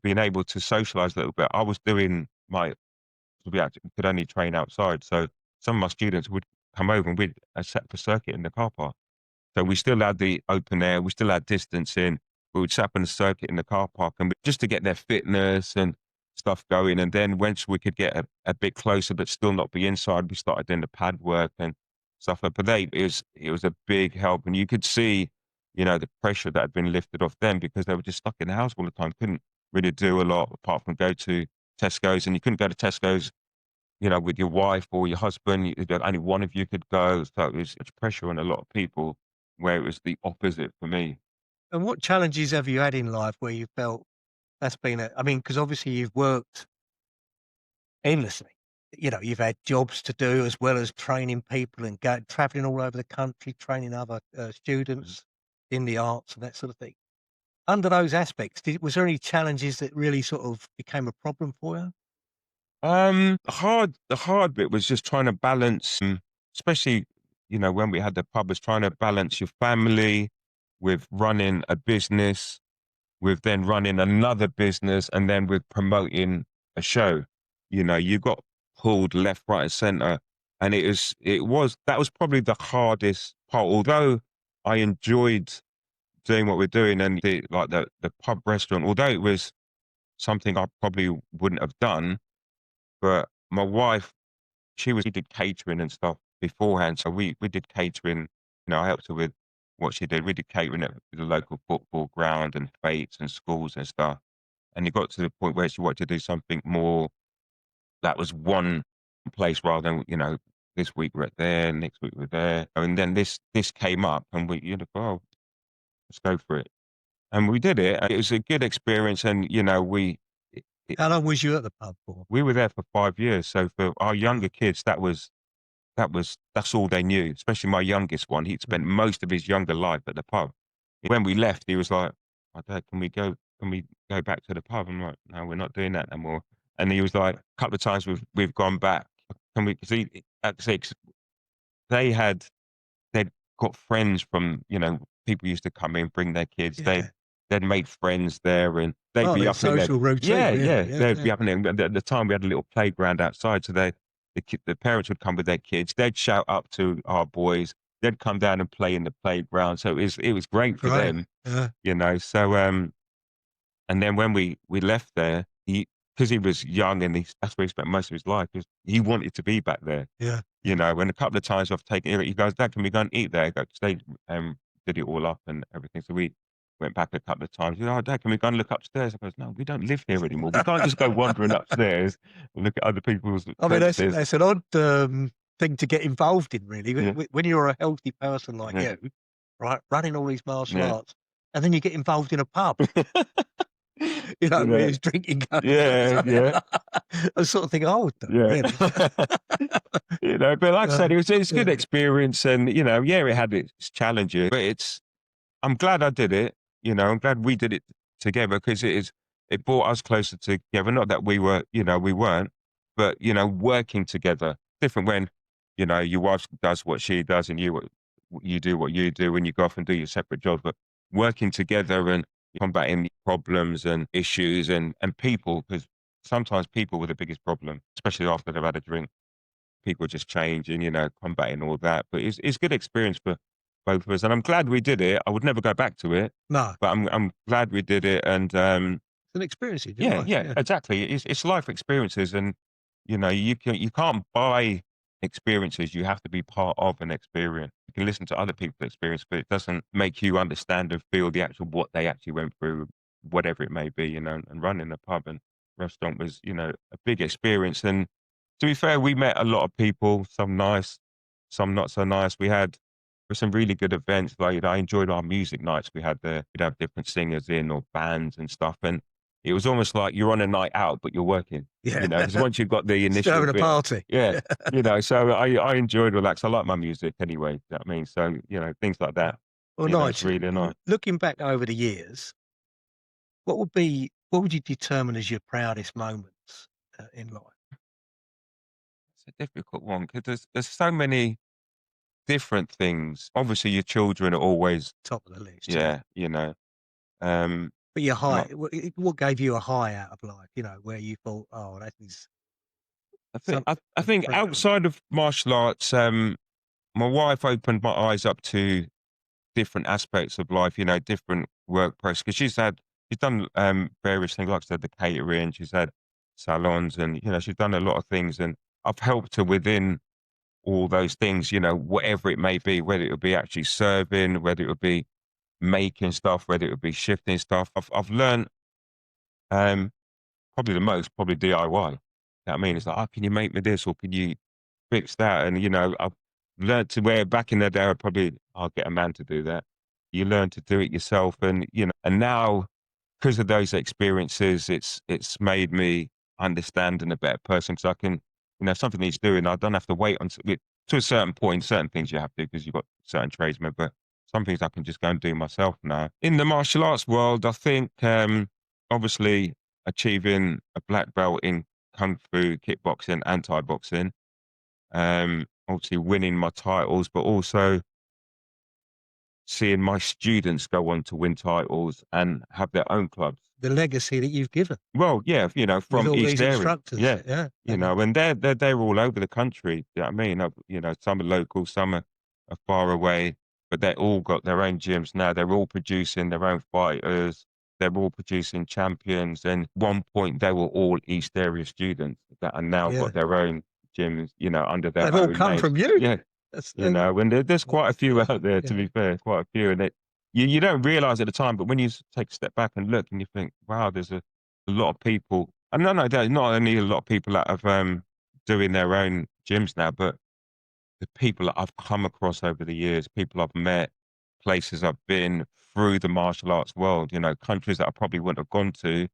B: being able to socialize a little bit, I was doing we actually could only train outside. So some of my students would come over and we'd set up a circuit in the car park. So we still had the open air, we still had distancing. We would sap on the circuit in the car park and just to get their fitness and stuff going. And then once we could get a bit closer but still not be inside, we started doing the pad work and stuff. But it was a big help. And you could see, the pressure that had been lifted off them because they were just stuck in the house all the time. Couldn't really do a lot apart from go to Tesco's, and you couldn't go to Tesco's, with your wife or your husband. Only one of you could go. So it was such pressure on a lot of people where it was the opposite for me.
A: And what challenges have you had in life where you felt that's been I mean, because obviously you've worked endlessly. You've had jobs to do as well as training people and traveling all over the country, training other
B: Mhm.
A: students in the arts and that sort of thing. Under those aspects, was there any challenges that really sort of became a problem for you?
B: The hard bit was just trying to balance, especially, when we had the pub, was trying to balance your family with running a business, with then running another business, and then with promoting a show. You got pulled left, right, and center, and that was probably the hardest part. Although I enjoyed doing what we're doing and the pub restaurant, although it was something I probably wouldn't have done, but my wife, she did catering and stuff beforehand, so we did catering. I helped her with what she did. We did catering at the local football ground and fetes and schools and stuff, and it got to the point where she wanted to do something more that was one place rather than, this week we're at there, next week we're there, and then this came up and "Oh, let's go for it." And we did it, and it was a good experience, and, it
A: How long was you at the pub for?
B: we were there for 5 years, so for our younger kids, that's all they knew, especially my youngest one. He'd
A: Mm.
B: spent most of his younger life at the pub. When we left, he was like, "Oh, Dad, can we go back to the pub?" I'm like, "No, we're not doing that no more." And he was like, a couple of times we've gone back. Can we 'cause he like I say, 'cause they had they'd got friends from, people used to come in, bring their kids.
A: Yeah.
B: They'd made friends there, and they'd
A: Oh,
B: be
A: their
B: up in there.
A: social routine,
B: Yeah,
A: really.
B: yeah,
A: Yeah,
B: they'd
A: yeah.
B: be up in there. And at the time, we had a little playground outside, so the parents would come with their kids. They'd shout up to our boys. They'd come down and play in the playground. So it was great for
A: Great.
B: them,
A: Yeah,
B: So, and then when we left there, because he was young and that's where he spent most of his life, 'cause he wanted to be back there.
A: yeah, yeah.
B: And a couple of times I've taken he goes, "Dad, can we go and eat there?" I go, "They, did it all up and everything." So we went back a couple of times. He goes, "Oh, Dad, can we go and look upstairs?" I goes, "No, we don't live here anymore. We can't just go wandering upstairs and look at other people's
A: I mean,
B: places."
A: that's an odd, thing to get involved in, really.
B: Yeah,
A: When you're a healthy person like
B: yeah,
A: you, right, running all these martial
B: yeah.
A: arts, and then you get involved in a pub,
B: You
A: where
B: know?
A: there's drinking going on.
B: Yeah, yeah,
A: I sort of think I would do,
B: yeah.
A: really.
B: But like I said, it's a good
A: Yeah.
B: experience and, yeah, it had its challenges, but I'm glad I did it. I'm glad we did it together because it brought us closer together. Not that we weren't, but working together. Different when your wife does what she does and you do what you do, and you go off and do your separate jobs. But working together and combating problems and issues and people, because sometimes people were the biggest problem, especially after they've had a drink. People just changing, combating all that. But it's good experience for both of us, and I'm glad we did it. I would never go back to it,
A: No,
B: but I'm glad we did it. And
A: it's an experience in your
B: yeah,
A: life,
B: yeah,
A: yeah.
B: exactly. It's life experiences, and you can't buy experiences. You have to be part of an experience. You can listen to other people's experience, but it doesn't make you understand and feel the actual what they actually went through, whatever it may be. And running a pub and restaurant was a big experience. And to be fair, we met a lot of people, some nice, some not so nice. We had some really good events. Like I enjoyed our music nights we had there. We'd have different singers in or bands and stuff, and it was almost like you're on a night out, but you're working,
A: Yeah.
B: because once you've got the
A: Still
B: initial
A: having a
B: bit,
A: party.
B: yeah,
A: Yeah.
B: so I enjoyed all that 'cause I like my music anyway, you know what I mean? So, things like
A: Yeah.
B: that,
A: Well,
B: it's
A: Nigel,
B: really nice.
A: looking back over the years, what would you determine as your proudest moments, in life?
B: It's a difficult one 'cause there's so many different things. Obviously, your children are always
A: Top of the list, yeah.
B: yeah, um,
A: But your high
B: my
A: what gave you a high out of life, where you thought, "Oh, that is
B: I
A: something
B: think
A: proud of."
B: outside of martial arts, my wife opened my eyes up to different aspects of life, different work process. Because she's done various things, like I said, the catering. She's had salons, and she's done a lot of things, and I've helped her within all those things, whatever it may be, whether it would be actually serving, whether it would be making stuff, whether it would be shifting stuff. I've learned um, probably the most, probably DIY. You know what I mean? It's like, oh, can you make me this, or can you fix that? And I've learned to where back in the day I'll get a man to do that. You learn to do it yourself, and and now because of those experiences, it's made me understanding a better person, because I can, something he's doing, I don't have to wait until it, to a certain point. Certain things you have to, because you've got certain tradesmen, but some things I can just go and do myself now. In the martial arts world, I think obviously achieving a black belt in kung fu, kickboxing, and Thai boxing, obviously winning my titles, but also seeing my students go on to win titles and have their own clubs.
A: The legacy that you've given
B: Well, yeah,
A: with
B: from
A: all
B: East
A: these
B: Area.
A: instructors.
B: Yeah.
A: Yeah.
B: And they're all over the country. You know what I mean? Some are local, some are far away, but they all got their own gyms now. They're all producing their own fighters. They're all producing champions. And at one point, they were all East Area students that are now
A: Yeah.
B: got their own gyms, under their
A: They've all
B: own
A: come
B: names.
A: from you.
B: Yeah.
A: That's
B: And there's quite a few out there, to
A: yeah.
B: be fair, quite a few. And you don't realize at the time, but when you take a step back and look, and you think, wow, there's a lot of people. And no, there's not only a lot of people that have doing their own gyms now, but the people that I've come across over the years, people I've met, places I've been through the martial arts world, countries that I probably wouldn't have gone to,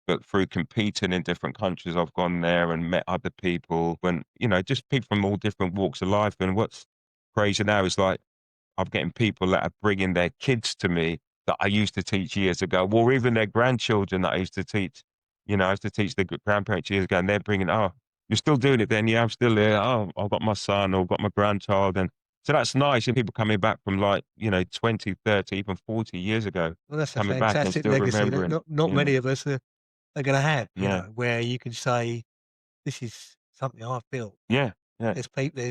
B: but through competing in different countries, I've gone there and met other people, when, just people from all different walks of life. And what's crazy now is, like, I'm getting people that are bringing their kids to me that I used to teach years ago, or even their grandchildren that I used to teach. I used to teach the grandparents years ago, and they're bringing, "Oh, you're still doing it then? Yeah, I'm still here. Oh, I've got my son, or I've got my grandchild." And so that's nice. And people coming back from, like, 20, 30, even 40 years ago,
A: Well, that's a
B: coming back and
A: fantastic
B: still
A: legacy that
B: remembering,
A: not many of us are going to have.
B: Yeah.
A: Where you can say, "This is something I've built."
B: Yeah, yeah,
A: There's people.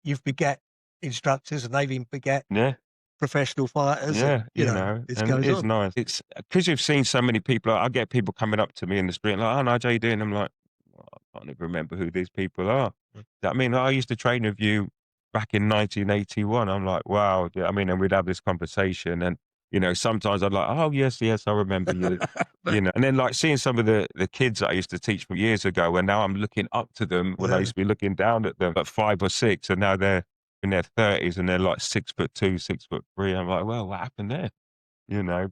A: You've begat instructors, and they've even begat
B: yeah.
A: professional fighters,
B: Yeah,
A: and it
B: and it
A: goes
B: is
A: on.
B: nice. It's because you've seen so many people. I get people coming up to me in the street, like, "Oh, Nigel, how you doing?" I'm like, "Well, I can't even remember who these people are." I mean, I used to train with you back in 1981. I'm like, wow. Yeah, I mean, and we'd have this conversation, and sometimes I'd like, "Oh, yes, yes, I remember you."
A: But
B: And then, like, seeing some of the kids that I used to teach from years ago, and now I'm looking up to them when I
A: yeah,
B: used to be looking down at them at 5 or 6, and now they're in their 30s, and they're like 6'2", 6'3". I'm like, well, what happened there?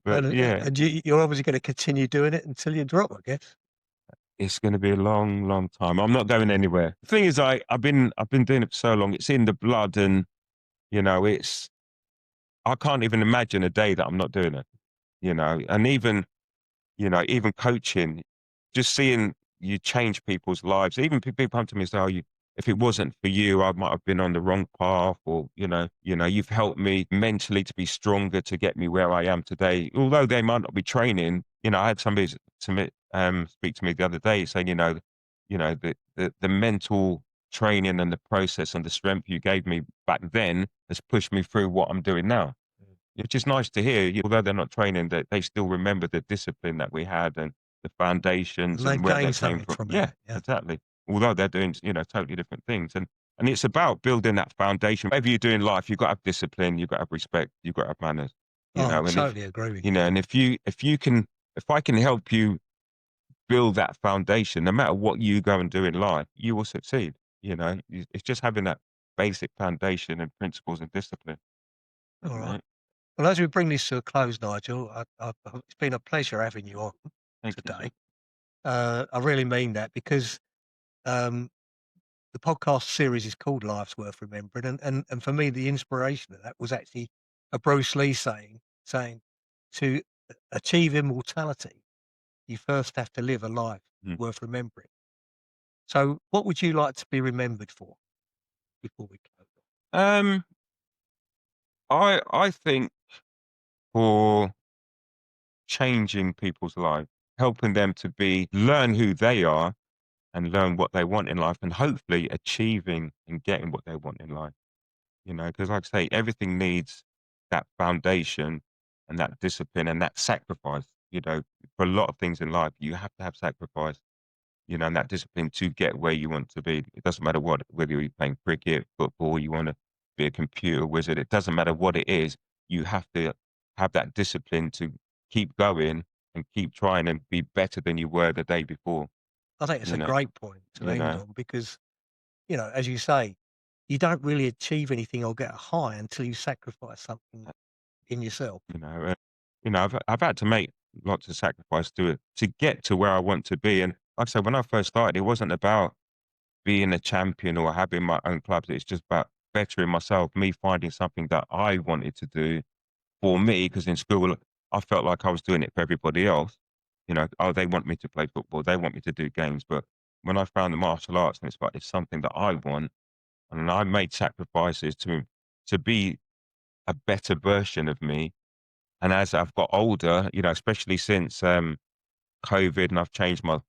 B: But yeah,
A: and you're obviously going to continue doing it until you drop, I guess.
B: it's going to be a long, long time. I'm not going anywhere. The thing is, I've been doing it for so long. It's in the blood, and it's, I can't even imagine a day that I'm not doing it. And even, even coaching, just seeing you change people's lives. Even people come to me and say, "Oh, if it wasn't for you, I might have been on the wrong path," or you've helped me mentally to be stronger to get me where I am today. Although they might not be training, I had somebody speak to me the other day saying, the mental training and the process and the strength you gave me back then has pushed me through what I'm doing now. It's just nice to hear, although they're not training, that they still remember the discipline that we had, and the
A: And
B: foundations
A: they've
B: and where they
A: gained
B: came
A: something
B: from.
A: from
B: Yeah,
A: that. Yeah.
B: exactly. Although they're doing, totally different things. And it's about building that foundation. Whatever you do in life, you've got to have discipline, you've got to have respect, you've got to have manners.
A: Oh, I
B: And
A: totally agree with you.
B: and if I can help you build that foundation, no matter what you go and do in life, you will succeed. It's just having that basic foundation and principles and discipline.
A: All
B: You
A: right.
B: know?
A: Well, as we bring this to a close, Nigel, it's been a pleasure having you on
B: Thank you, sir.
A: today. I really mean that, because um, the podcast series is called Life's Worth Remembering, and for me, the inspiration of that was actually a Bruce Lee saying to achieve immortality, you first have to live a life
B: Mm.
A: worth remembering. So, what would you like to be remembered for before we close?
B: Um, I think for changing people's lives, helping them to learn who they are and learn what they want in life, and hopefully achieving and getting what they want in life. Because, like I say, everything needs that foundation and that discipline and that sacrifice, for a lot of things in life, you have to have sacrifice, and that discipline to get where you want to be. It doesn't matter whether you're playing cricket, football, you want to be a computer wizard. It doesn't matter what it is. You have to have that discipline to keep going and keep trying and be better than you were the day before.
A: I think it's
B: You
A: a
B: know,
A: great point to
B: you
A: end
B: know,
A: on because, as you say, you don't really achieve anything or get a high until you sacrifice something
B: uh,
A: in yourself.
B: I've had to make lots of sacrifice to get to where I want to be. And like I said, when I first started, it wasn't about being a champion or having my own clubs. It's just about bettering myself, me finding something that I wanted to do for me. Because in school, I felt like I was doing it for everybody else. Oh, they want me to play football, they want me to do games. But when I found the martial arts, and it's something that I want, and I made sacrifices to be a better version of me. And as I've got older, especially since COVID, and I've changed my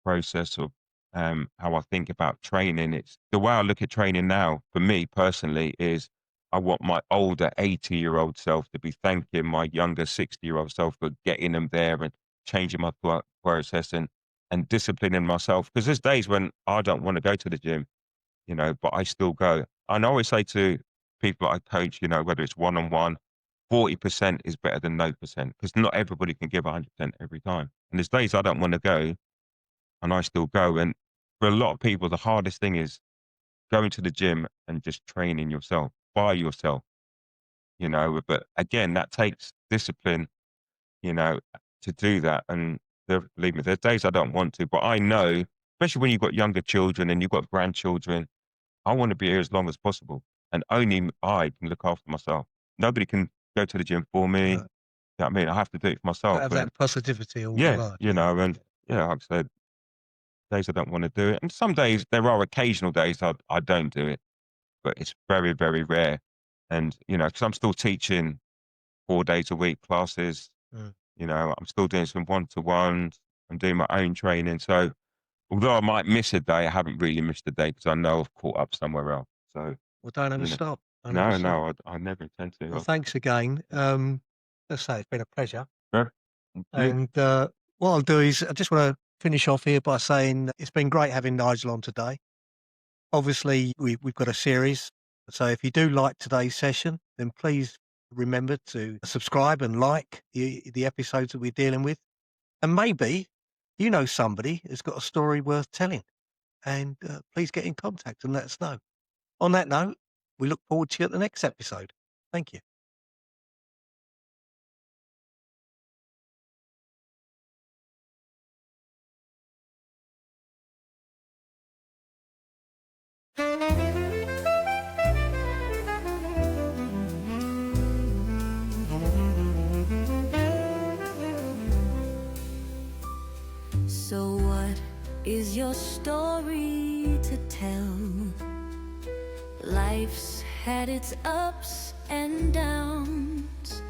B: process of how I think about training. It's the way I look at training now. For me personally, is I want my older 80-year-old self to be thanking my younger 60-year-old self for getting them there and changing my thought process and disciplining myself. Because there's days when I don't want to go to the gym, but I still go. And I always say to people I coach, whether it's one on one, 40% is better than no percent because not everybody can give 100% every time. And there's days I don't want to go and I still go. And for a lot of people, the hardest thing is going to the gym and just training yourself by yourself, But again, that takes discipline, you know, to do that. And believe me, there's days I don't want to, but I know, especially when you've got younger children and you've got grandchildren, I want to be here as long as possible. And only I can look after myself. Nobody can go to the gym for me. You know
A: Uh,
B: what I mean? I have to do it for
A: to
B: myself.
A: have
B: And
A: that positivity all the
B: yeah,
A: life. Yeah.
B: and yeah, like I said, days I don't want to do it. And some days, there are occasional days I don't do it, but it's very, very rare. And, because I'm still teaching 4 days a week classes,
A: Mm.
B: I'm still doing some one-to-ones. I'm doing my own training. So although I might miss a day, I haven't really missed a day because I know I've caught up somewhere else. So,
A: Well, don't ever
B: you know,
A: stop. Don't ever
B: no,
A: stop.
B: no, I never intend to.
A: Well, thanks again. Let's say it's been a pleasure.
B: Yeah, thank you.
A: And what I'll do is I just want to finish off here by saying it's been great having Nigel on today. Obviously, we've got a series. So if you do like today's session, then please remember to subscribe and like the episodes that we're dealing with. And maybe somebody who's got a story worth telling. And please get in contact and let us know. On that note, we look forward to you at the next episode. Thank you.
C: So what is your story to tell? Life's had its ups and downs.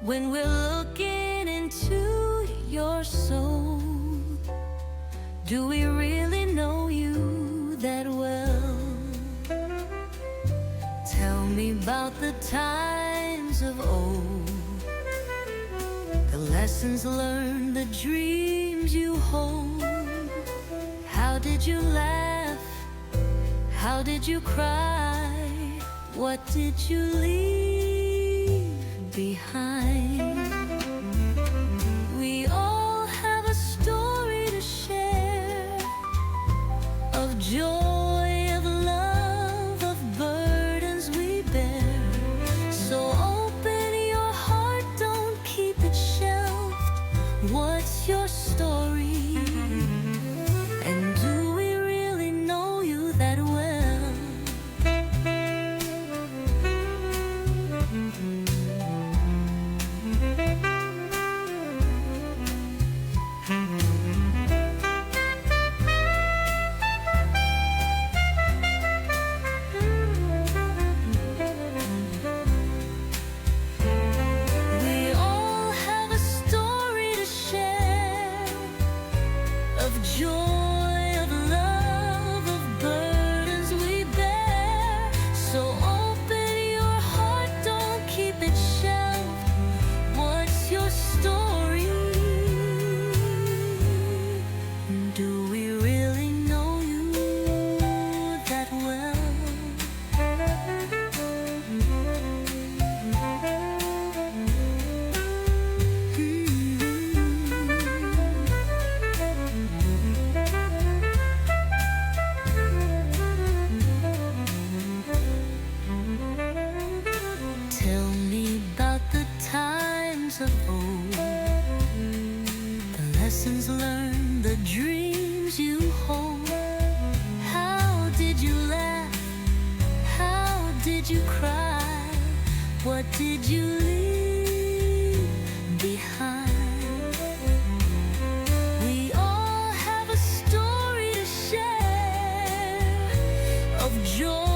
C: When we're looking into your soul, do we really know you that well? Tell me about the times of old, the lessons learned, the dreams you hold. How did you laugh? How did you cry? What did you leave behind? We all have a story to share, of joy, of love, of burdens we bear. So open your heart, don't keep it shelved. What's your story? And do we really know you that well? joy